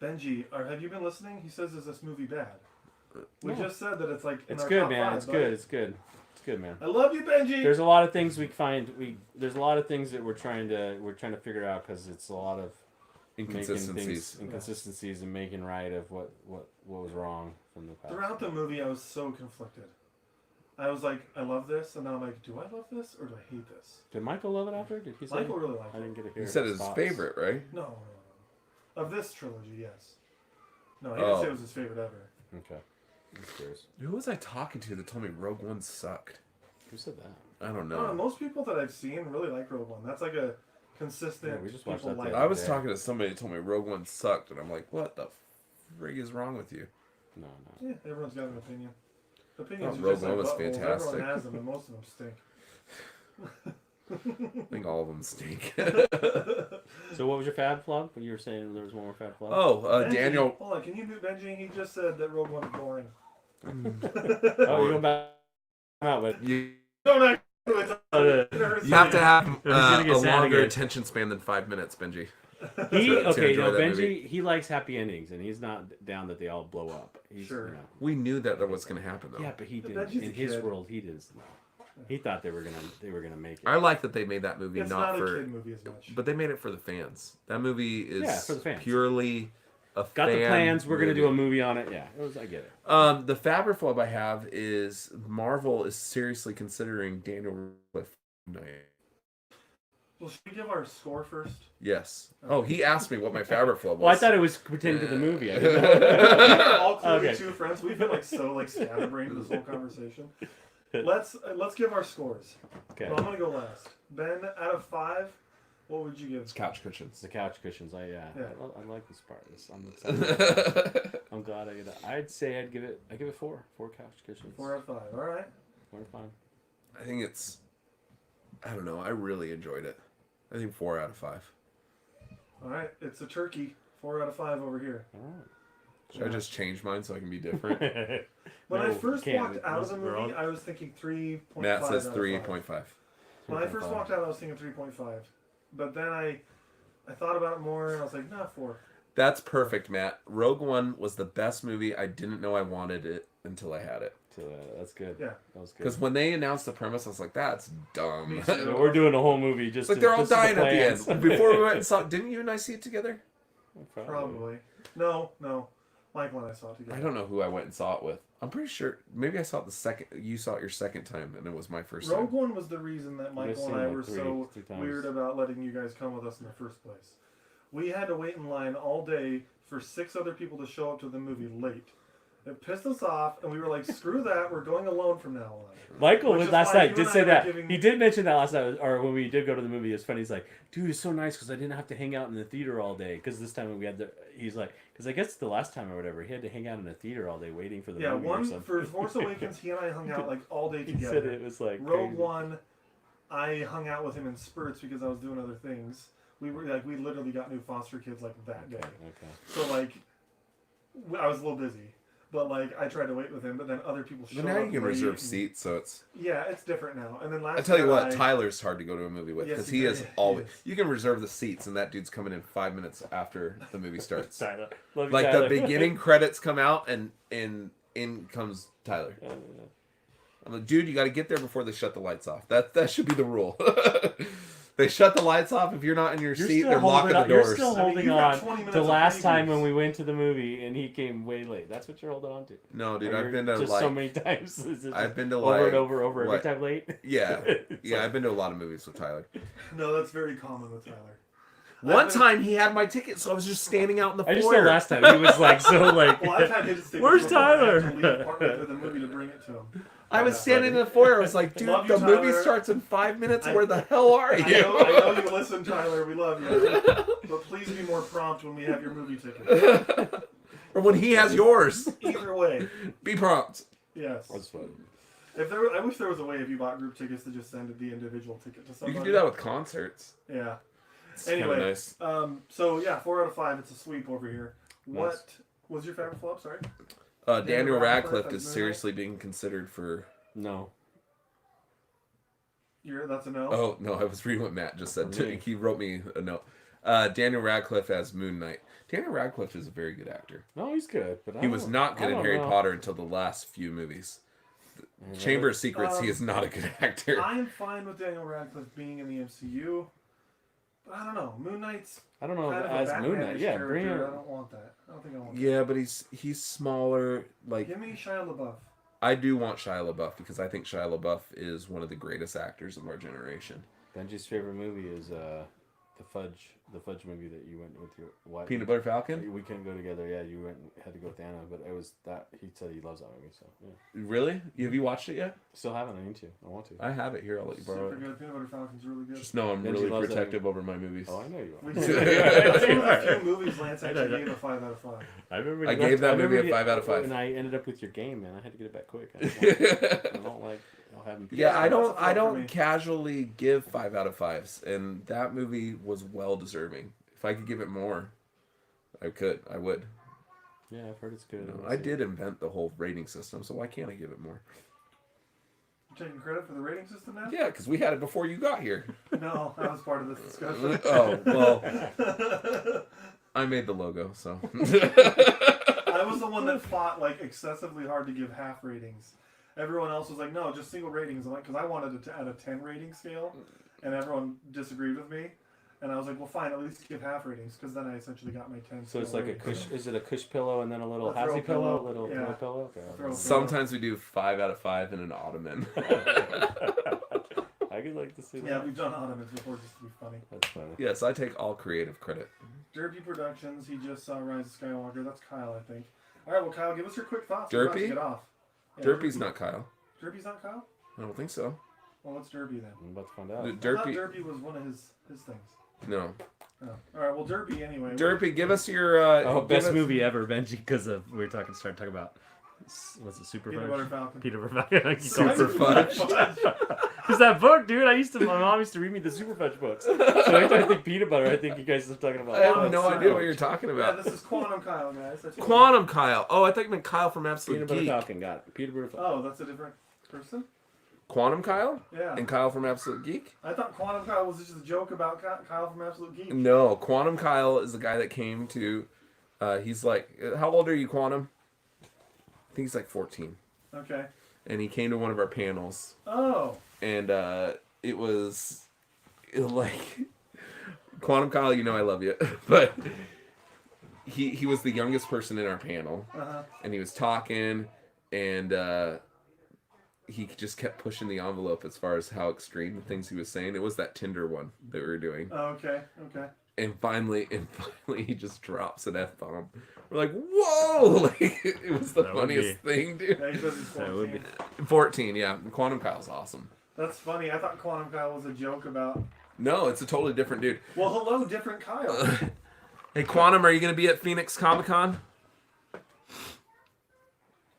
Benji, have you been listening? He says, is this movie bad? We No. just said that it's like in it's our good, top man. 5, It's buddy. good. It's good. It's good, man. I love you, Benji! There's a lot of things there's a lot of things that we're trying to figure out because it's a lot of inconsistencies and making right of what was wrong from the past. Throughout the movie, I was so conflicted. I was like, I love this, and then I'm like, do I love this or do I hate this? Did Michael love it after? Did he say? Michael really liked I it. didn't get to hear. He said his his thoughts. favorite, right? No. Of this trilogy, yes. No, he didn't say it was his favorite ever. Okay. I'm curious. Who was I talking to that told me Rogue One sucked? Who said that? I don't No, know. most people that I've seen really like Rogue One. That's like a consistent. Yeah, we just watched people that like the I other was day. talking to somebody that told me Rogue One sucked, and I'm like, what the frig is wrong with you? No. Yeah, everyone's got an opinion. Opinions Oh, are Rogue just like One was buttholes. fantastic. Everyone has them, and most of them stink. I think all of them stink. So what was your fab flop? You were saying there was one more fab flop. Oh, Benji, Daniel. Hold on, can you mute Benji? He just said that Rogue One's boring. Oh, you're going back out, but You Don't act. You have to have gonna get a sad longer again. attention span than 5 minutes, Benji. he to okay. enjoy No, that Benji, movie. he likes happy endings, and he's not down that they all blow up. He's, Sure. You know, We knew that was going to happen, though. yeah, but he But didn't. Benji's In a his kid. world, he didn't. He thought they were gonna make it. I like that they made that movie It's not not a for, kid movie as much. but they made it for the fans. That movie is Yeah, for the fans. purely a Got the fan plans. We're gonna movie. do a movie on it. Yeah, I get it. The Fabric Flub I have is Marvel is seriously considering Daniel Radcliffe. Well, should we give our score first? Yes. Oh, he asked me what my Fabric Flub was. Well, I thought it was pertaining to the movie. I didn't know. We're all clearly Okay. two friends. We've been like so scatterbrained this whole conversation. Let's give our scores. Okay. Well, I'm gonna go last. Ben, out of 5, what would you give? It's couch cushions. The couch cushions. I Yeah. like this part. I'm excited. I'm glad I get it. I'd say I give it 4. 4 couch cushions. 4 out of 5. All right. 4 out of 5. I think it's. I don't know. I really enjoyed it. I think 4 out of 5. All right. It's a turkey. 4 out of 5 over here. All right. Should I just change mine so I can be different? When I No, first can't. walked out of the We're movie, all- I was thinking 3.5. Matt says out of 5. 3.5. When I first walked out, I was thinking 3.5. But then I thought about it more, and I was like, nah, 4. That's perfect, Matt. Rogue One was the best movie. I didn't know I wanted it until I had it. So, that's good. Yeah. That was good. Because when they announced the premise, I was like, "That's dumb." Me It's too. So we're doing a whole movie just like to, they're all just to dying at the plans. end. Before we went and saw, didn't you and I see it together? Probably. No. Michael and I saw it together. I don't know who I went and saw it with. I'm pretty sure maybe I saw it the second. You saw it your second time, and it was my first Rogue time. One was the reason that Michael seen and I it like were so three times. weird about letting you guys come with us in the first place. We had to wait in line all day for 6 other people to show up to the movie late. It pissed us off, and we were like, "Screw that! We're going alone from now on." Michael Which is last why night you did and say I were that. giving- He did mention that last night, or when we did go to the movie. It's funny. He's like, "Dude, it's so nice because I didn't have to hang out in the theater all day." Because this time we had the. He's like, because I guess the last time or whatever, he had to hang out in the theater all day waiting for the Yeah, movie or one something. for Force Awakens, he and I hung out like all day He together. said it was like Rogue crazy. One, I hung out with him in spurts because I was doing other things. We were like, we literally got new foster kids like that day. Okay. So like, I was a little busy, but like I tried to wait with him. But then other people showed But now up you can late reserve and- seats, so it's. Yeah, it's different now. And then last. I tell you night what, Tyler's hard to go to a movie with Yes, because he he is. is He always. is. You can reserve the seats, and that dude's coming in 5 minutes after the movie starts. Tyler. Love you, Like Tyler. the beginning credits come out, and in comes Tyler. I'm like, dude, you got to get there before they shut the lights off. That should be the rule. They shut the lights off if you're not in your seat. They're locking the You're doors. still I mean, holding you've got on 20 minutes to of last time previews. when we went to the movie and he came way late. That's what you're holding on to. No, dude, Or I've you're been to just like so many times. Is it I've been to over like and over every what? time late. Yeah, It's yeah. like- I've been to a lot of movies with Tyler. No, that's very common with Tyler. One I've been- time he had my ticket, so I was just standing out in the I foyer. just know last time he was like so like. Well, I've had his tickets Where's before. I had to Tyler? leave partway through the movie to bring it to him. I was Yeah, standing in buddy. the foyer. I was like, dude, Love you, the movie Tyler. starts in 5 minutes. I- Where the hell are I you? know you listen, Tyler. We love you. But please be more prompt when we have your movie ticket. Or when he has yours, Either way, be prompt. yes. That's funny. If there, I wish there was a way if you bought group tickets to just send the individual ticket to You somebody. can do that with concerts. Yeah. It's Anyway, kind of nice. So yeah, 4 out of 5. It's a sweep over here. Nice. What was your favorite flop? Sorry. Daniel Radcliffe is seriously being considered for. No. That's a no? Oh, no, I was reading what Matt just said. He wrote me a note. Daniel Radcliffe as Moon Knight. Daniel Radcliffe is a very good actor. No, he's good. But He was not good in Harry Potter until the last few movies. Chamber of Secrets, he is not a good actor. I'm fine with Daniel Radcliffe being in the MCU. But I don't know. Moon Knight's I don't know kind of as a Moon Knight. Batmanish Yeah, bring character. him. I don't want that. I don't think I want that. Yeah, but he's smaller. Like, Give me Shia LaBeouf. I do want Shia LaBeouf because I think Shia LaBeouf is one of the greatest actors of our generation. Benji's favorite movie is the Fudge movie that you went with your wife. Peanut Butter Falcon? We couldn't go together. Yeah, you had to go with Anna, but it was that he said he loves that movie. So yeah, Really? Have you watched it yet? still haven't. I need to. I want to. I have it here. I'll let you borrow Super it. good. Peanut Butter Falcon's really good. Just know I'm Benji really loves that protective over my movies. Oh, I know you are. That's one of the few movies Lance actually gave a 5 out of 5. I remember I you gave that movie a you- 5 out of 5. And I ended up with your game, man. I had to get it back quick. I don't like having. Yeah, I that's a don't. flop I for don't me. casually give 5 out of 5s, and that movie was well deserving. If I could give it more, I could. I would. Yeah, I've heard it's good. I did invent the whole rating system, so why can't I give it more? You taking credit for the rating system now? Yeah, because we had it before you got here. No, that was part of this discussion. Oh well, I made the logo, so. I was the one that fought like excessively hard to give half ratings. Everyone else was like, no, just single ratings. I'm like, because I wanted to add a 10 rating scale, and everyone disagreed with me. And I was like, well, fine, at least give half ratings, because then I essentially got my 10. So it's like a cush. Is it a cush pillow and then a little A throw hazy pillow? pillow, A little yeah. throw pillow? Okay. Throw Sometimes we do 5 out of 5 in an ottoman. I could like to see that. Yeah, we've done ottomans before just to be funny. That's funny. Yes, I take all creative credit. Derpy Productions, he just saw Rise of Skywalker. That's Kyle, I think. All right, well, Kyle, give us your quick thoughts. We're about to Derpy? get off. Yeah, Derpy's not Kyle. Derpy's not Kyle? I don't think so. Well, what's Derpy then? I'm about to find out. I thought Derpy. Derpy was one of his things. No. Oh. All right, well, Derpy anyway. Derpy, give us your. Oh, give best us- movie ever, Benji, because we were started talking about what's it, Super Peanut Fudge? Butter Falcon. Peanut Butter Falcon. Super Fudge. Because that book, dude, my mom used to read me the Super Fudge books. So every time I think peanut butter, I think you guys are talking about. I have no Super idea what Fudge. you're talking Yeah, about. this is Quantum Kyle, guys. That's Quantum Kyle. Oh, I thought you meant Kyle from Absolute Peanut Butter Geek. Falcon, got it. Peanut Butter Falcon. Oh, that's a different person? Quantum Kyle? Yeah. And Kyle from Absolute Geek? I thought Quantum Kyle was just a joke about Kyle from Absolute Geek. No, Quantum Kyle is the guy that came to. He's like, how old are you, Quantum? I think he's like 14. Okay. And he came to one of our panels, Oh. and it was like, Quantum Kyle, you know I love you, but he was the youngest person in our panel, Uh-huh. and he was talking, and he just kept pushing the envelope as far as how extreme the things he was saying. It was that Tinder one that we were doing. Oh, okay. Okay. And finally, he just drops an F-bomb. We're like, whoa! Like, it was the That would funniest thing, dude. Yeah, he says he's That would 14. 14, yeah. Quantum Kyle's awesome. That's funny. I thought Quantum Kyle was a joke about... No, it's a totally different dude. Well, hello, different Kyle. Hey, Quantum, are you going to be at Phoenix Comic-Con?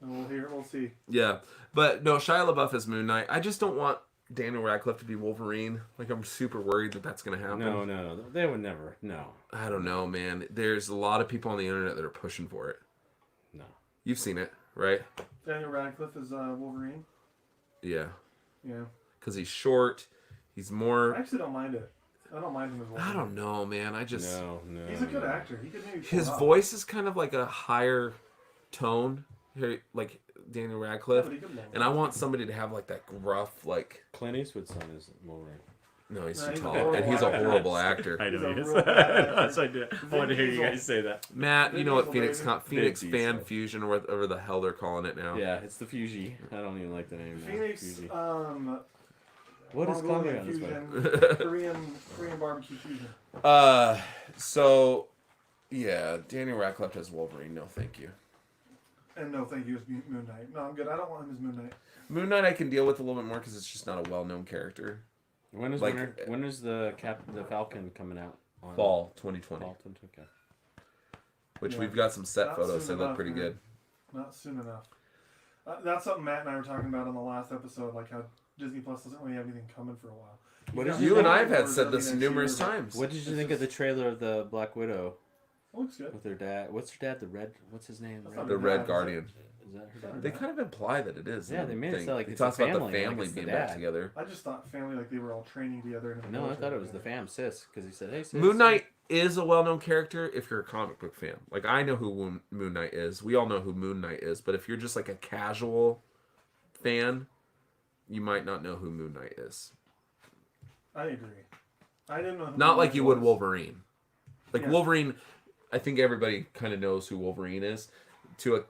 We'll see. Yeah. But, no, Shia LaBeouf is Moon Knight. I just don't want Daniel Radcliffe to be Wolverine. Like, I'm super worried that that's going to happen. No. They would never. No. I don't know, man. There's a lot of people on the internet that are pushing for it. No. You've seen it, right? Daniel Radcliffe is Wolverine. Yeah. Yeah. Because he's short. He's I more... actually don't mind it. I don't mind him as Wolverine. I don't know, man. I just... No. He's a good actor. He could maybe pull His it off. voice is kind of like a higher tone, like Daniel Yeah, Radcliffe. but he could And I want somebody to have like that gruff, like... Clint Eastwood's son is Wolverine. No, he's No, too he's a tall. horrible And he's a actor. horrible actor. I know He's a he is. real bad That's what I did. I wanted to hear you Diesel. guys say that. Matt, you know what Vin Phoenix Diesel, Phoenix Vin Fan Diesel. Fusion or whatever the hell they're calling it now. Yeah, it's the Fuji. I don't even like the name. now. Phoenix, Fuji. What is coming Mongolian on this one? fusion, Korean barbecue fusion. So, yeah, Daniel Radcliffe as Wolverine. No, thank you. And no, thank you, it's Moon Knight. No, I'm good. I don't want him as Moon Knight. Moon Knight I can deal with a little bit more because it's just not a well-known character. When is Like- when is the Falcon coming out? On Fall 2020, Fall 2020. Okay. which Yeah. we've got some set Not photos. They soon look enough, pretty man. good. Not soon enough. That's something Matt and I were talking about on the last episode, like how Disney Plus doesn't really have anything coming for a while. What got did You and I have Marvel had said early this next numerous year, but- times. What did you It's think of the just- trailer of the Black Widow? Looks good. with her dad. What's her dad? The red. What's his name? That's not The her Red dad, Guardian. Is that her dad? They kind of imply that it is. Yeah, they made it sound like He it's a talks about the family, like family it's the being back dad. together. I just thought family like they were all training together. In the No, I military thought it was the together. fam sis because he said, "Hey, sis." Moon Knight is a well-known character if you're a comic book fan. Like, I know who Moon Knight is. We all know who Moon Knight is. But if you're just like a casual fan, you might not know who Moon Knight is. I agree. I didn't know. Who Not Moon like Knight you would was. Wolverine. Like Yeah. Wolverine, I think everybody kind of knows who Wolverine is. To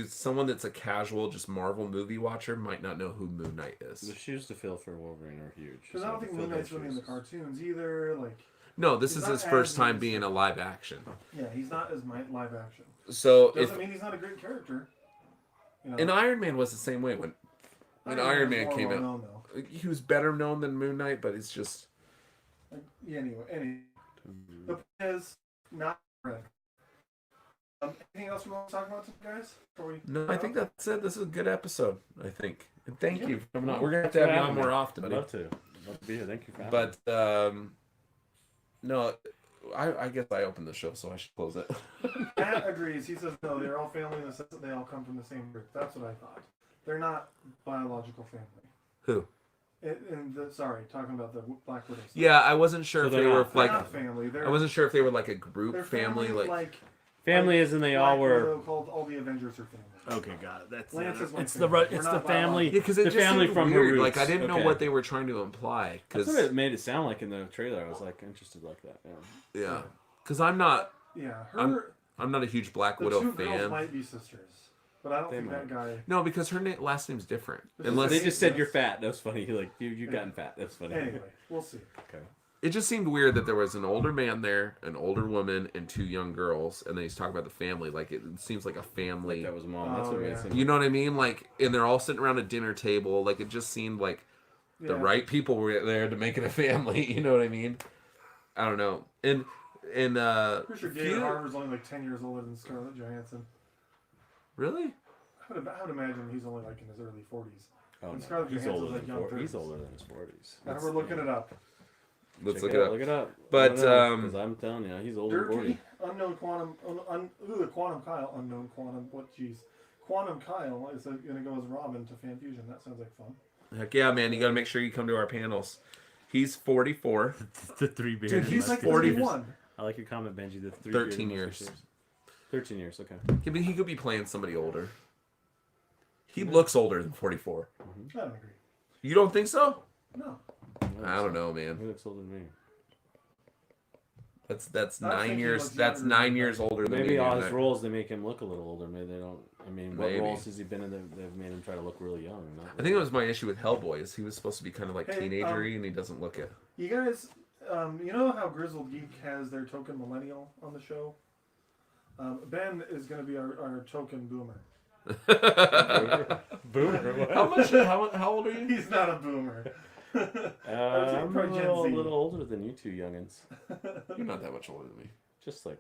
someone that's a casual, just Marvel movie watcher, might not know who Moon Knight is. The shoes to fill for Wolverine are huge. Because I don't think Moon Knight's really in the cartoons either. Like, No, this He's is not his first as time nice. being a live action. yeah, he's not as live action. So Doesn't if mean he's not a great character. You know? and Iron Man was the same way when Iron Man Man's came more out. well-known, though. He was better known than Moon Knight, but it's just Like, yeah, anyway, the point is not red. Anything else we want to talk about, guys? Before we no. I think that's it. This is a good episode. I think. And thank Yeah. you for coming on. We're gonna have Thanks to for have you having on more me. often. I'd dude. love to. Love to be here. Thank you for having me. But no, I guess I opened the show, so I should close it. Matt agrees. He says no, they're all family in the sense that they all come from the same group. That's what I thought. They're not biological family. Who? Sorry, talking about the Black Widow stuff. Yeah, I wasn't sure So if they're they were not- They're like. not family. They're, I wasn't sure if they were like a group they're family, like. family like is, and they Black all were. Widow called all the Avengers are family. Okay, got it. That's Lance is one it's family. the We're it's not the family. Yeah, because it The just family seemed from her weird. roots. Like I didn't know Okay. what they were trying to imply. That's Because what it made it sound like in the trailer. I was like interested like that. Yeah. yeah, because I'm not Yeah, I'm not a huge Black the Widow two girls fan. might be sisters, but I don't They think might. that guy. No, because her last name's different. This is Unless They just said you're fat. That was funny. You're like, dude, you've gotten fat. That's funny. Anyway, we'll see. Okay. it just seemed weird that there was an older man there, an older woman, and two young girls, and then he's talking about the family. Like it seems like a family. That was mom. That's Oh, what it yeah. made it seem You know what I mean? Like, and they're all sitting around a dinner table. Like it just seemed like the Yeah. right people were there to make it a family. You know what I mean? I don't know. And Pretty sure David Harbour's only like 10 years older than Scarlett Johansson. really? I would imagine he's only like in his early 40s. Oh, And no. Scarlett He's Johansson's older like than young 40s. He's 30s. older than his 40s. And we're looking it up. Let's Check look it up. Look it up. But, because I'm telling you, he's older than 40. Dirty, unknown quantum, quantum Kyle, unknown quantum. What? Jeez, quantum Kyle is going to go as Robin to Fan Fusion. That sounds like fun. Heck yeah, man! You got to make sure you come to our panels. He's 44. The three beers. Dude, he's like 40. 41. I like your comment, Benji. The three 13 bearded years. musketeers. 13 years. Okay. He could be playing somebody older. He looks older than 44. I don't agree. You don't think so? No. I don't know, man. He looks older than me. That's I 9 think he years. looks That's younger than 9 me, years older than Maybe me. all man. his roles they make him look a little older. Maybe they don't. I mean, what Maybe. roles has he been in that they've made him try to look really young? I think that was my issue with Hellboy. Is he was supposed to be kind of like Hey, teenagery, and he doesn't look it. You guys, you know how Grizzled Geek has their token millennial on the show? Ben is going to be our token boomer. Boomer. What? How much? How old are you? He's not a boomer. I'm probably a Gen Z. little older than you two youngins. You're not that much older than me. Just like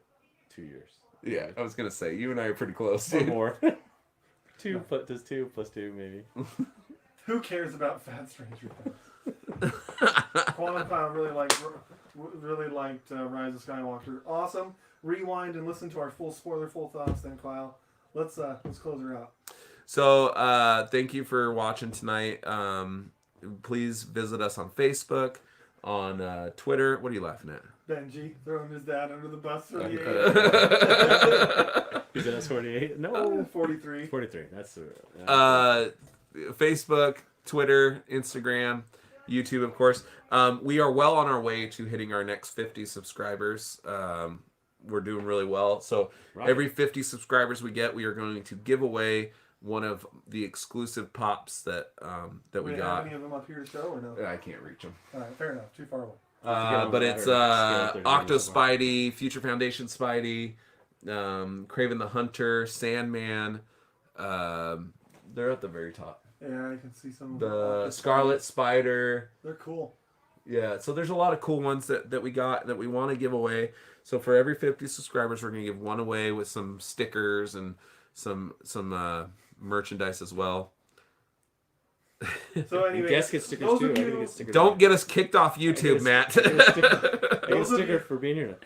2 years. Yeah, I was gonna say you and I are pretty close. Or Dude. more. 2 plus 2 plus 2 maybe. Who cares about Fat Stranger Things? Quantum Cloud really liked Rise of Skywalker. Awesome. Rewind and listen to our full thoughts. Then Kyle, let's close her out. So thank you for watching tonight. Please visit us on Facebook, on Twitter. What are you laughing at? Benji throwing his dad under the bus for the Is it S48? No. 43. 43. That's the. Facebook, Twitter, Instagram, YouTube, of course. We are well on our way to hitting our next 50 subscribers. We're doing really well. So every 50 subscribers we get, we are going to give away one of the exclusive pops that we Wait, got. have any of them up here to show or no? I can't reach them. All right, fair enough. Too far away. But it's Octo Spidey, Future Foundation Spidey, Craven the Hunter, Sandman. They're at the very top. Yeah, I can see some of The Scarlet Spider. They're cool. Yeah, so there's a lot of cool ones that we got that we want to give away. So for every 50 subscribers, we're going to give one away with some stickers and some merchandise as well. So anyway, Guests get stickers those too. of I gotta you- get stickers. Don't get us kicked off YouTube, Matt. I get a Those of sticker you- for being here.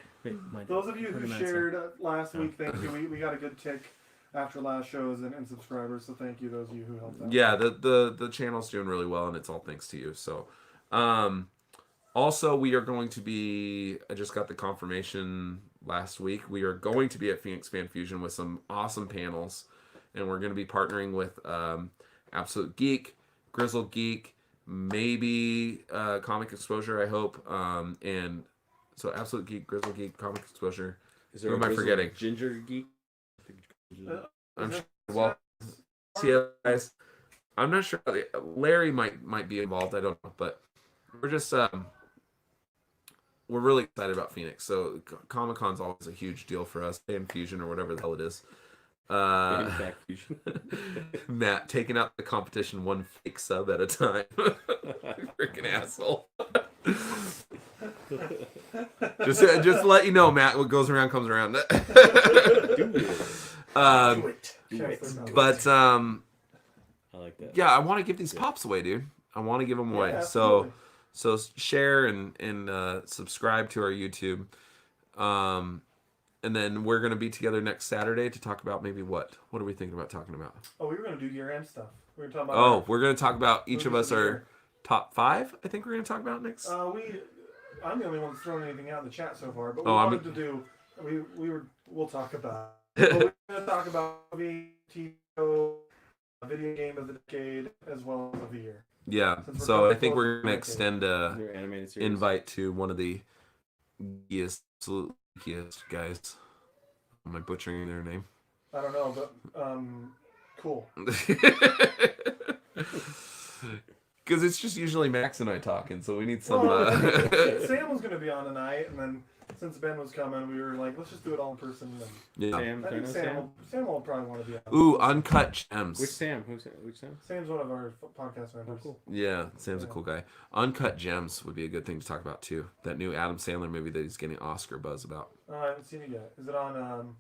Those of you who shared last week, thank you. We got a good tick after last shows and subscribers, so thank you those of you who helped out. Yeah, the channel's doing really well, and it's all thanks to you. So, also we are going to be. I just got the confirmation last week. We are going to be at Phoenix Fan Fusion with some awesome panels, and we're going to be partnering with Absolute Geek, Grizzled Geek, maybe Comic Exposure. I hope, and so Absolute Geek, Grizzled Geek, Comic Exposure. Who am I forgetting? Ginger Geek. I'm sure. Well, see you guys. I'm not sure. Larry might be involved. I don't know, but we're just we're really excited about Phoenix. So Comic Con's always a huge deal for us. Fan Fusion or whatever the hell it is. Matt taking out the competition one fake sub at a time. Freaking asshole. just let you know, Matt. What goes around comes around. But I like that. yeah, I want to give these pops away, dude. I want to give them away. So share and subscribe to our YouTube. And then we're gonna be together next Saturday to talk about maybe what? What are we thinking about talking about? Oh, we were gonna do year-end stuff. We were talking about. We're gonna talk about each of us our top 5. I think we're gonna talk about next. I'm the only one that's thrown anything out in the chat so far, but we wanted to do. We'll talk about. But we're gonna talk about VTO, video game of the decade, as well as of the year. Yeah. So I think we're gonna extend a animated series. invite to one of the absolute guys. Am I butchering their name? I don't know, but cool. Because it's just usually Max and I talking, so we need some. Sam was going to be on tonight, and then since Ben was coming, we were like, let's just do it all in person. And Yeah. I think Sam will probably want to be on. Ooh, Uncut Gems. Which Sam? Which Sam? Sam's one of our podcast members. Oh, cool. Yeah, Sam's a cool guy. Uncut Gems would be a good thing to talk about too. That new Adam Sandler movie that he's getting Oscar buzz about. I haven't seen it yet. Is it on?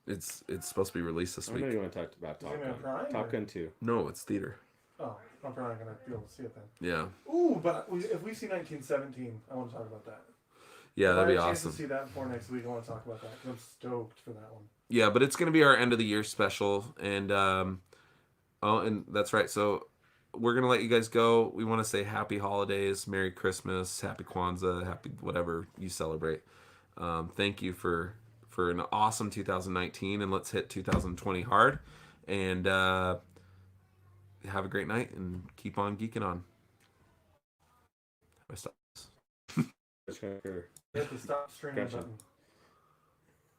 It's supposed to be released this I week. know you want to talk about Is it on Prime, Top Gun 2. No, it's theater. Oh, I'm probably not going to be able to see it then. Yeah. Ooh, but if we see 1917, I want to talk about that. Yeah, that'd be If I have a chance awesome. to see that before next week, I want to talk about that because I'm stoked for that one. Yeah, but it's gonna be our end of the year special, and and that's right. So we're gonna let you guys go. We want to say happy holidays, Merry Christmas, Happy Kwanzaa, Happy whatever you celebrate. Thank you for an awesome 2019, and let's hit 2020 hard. And have a great night, and keep on geeking on. Hit the stop streaming button.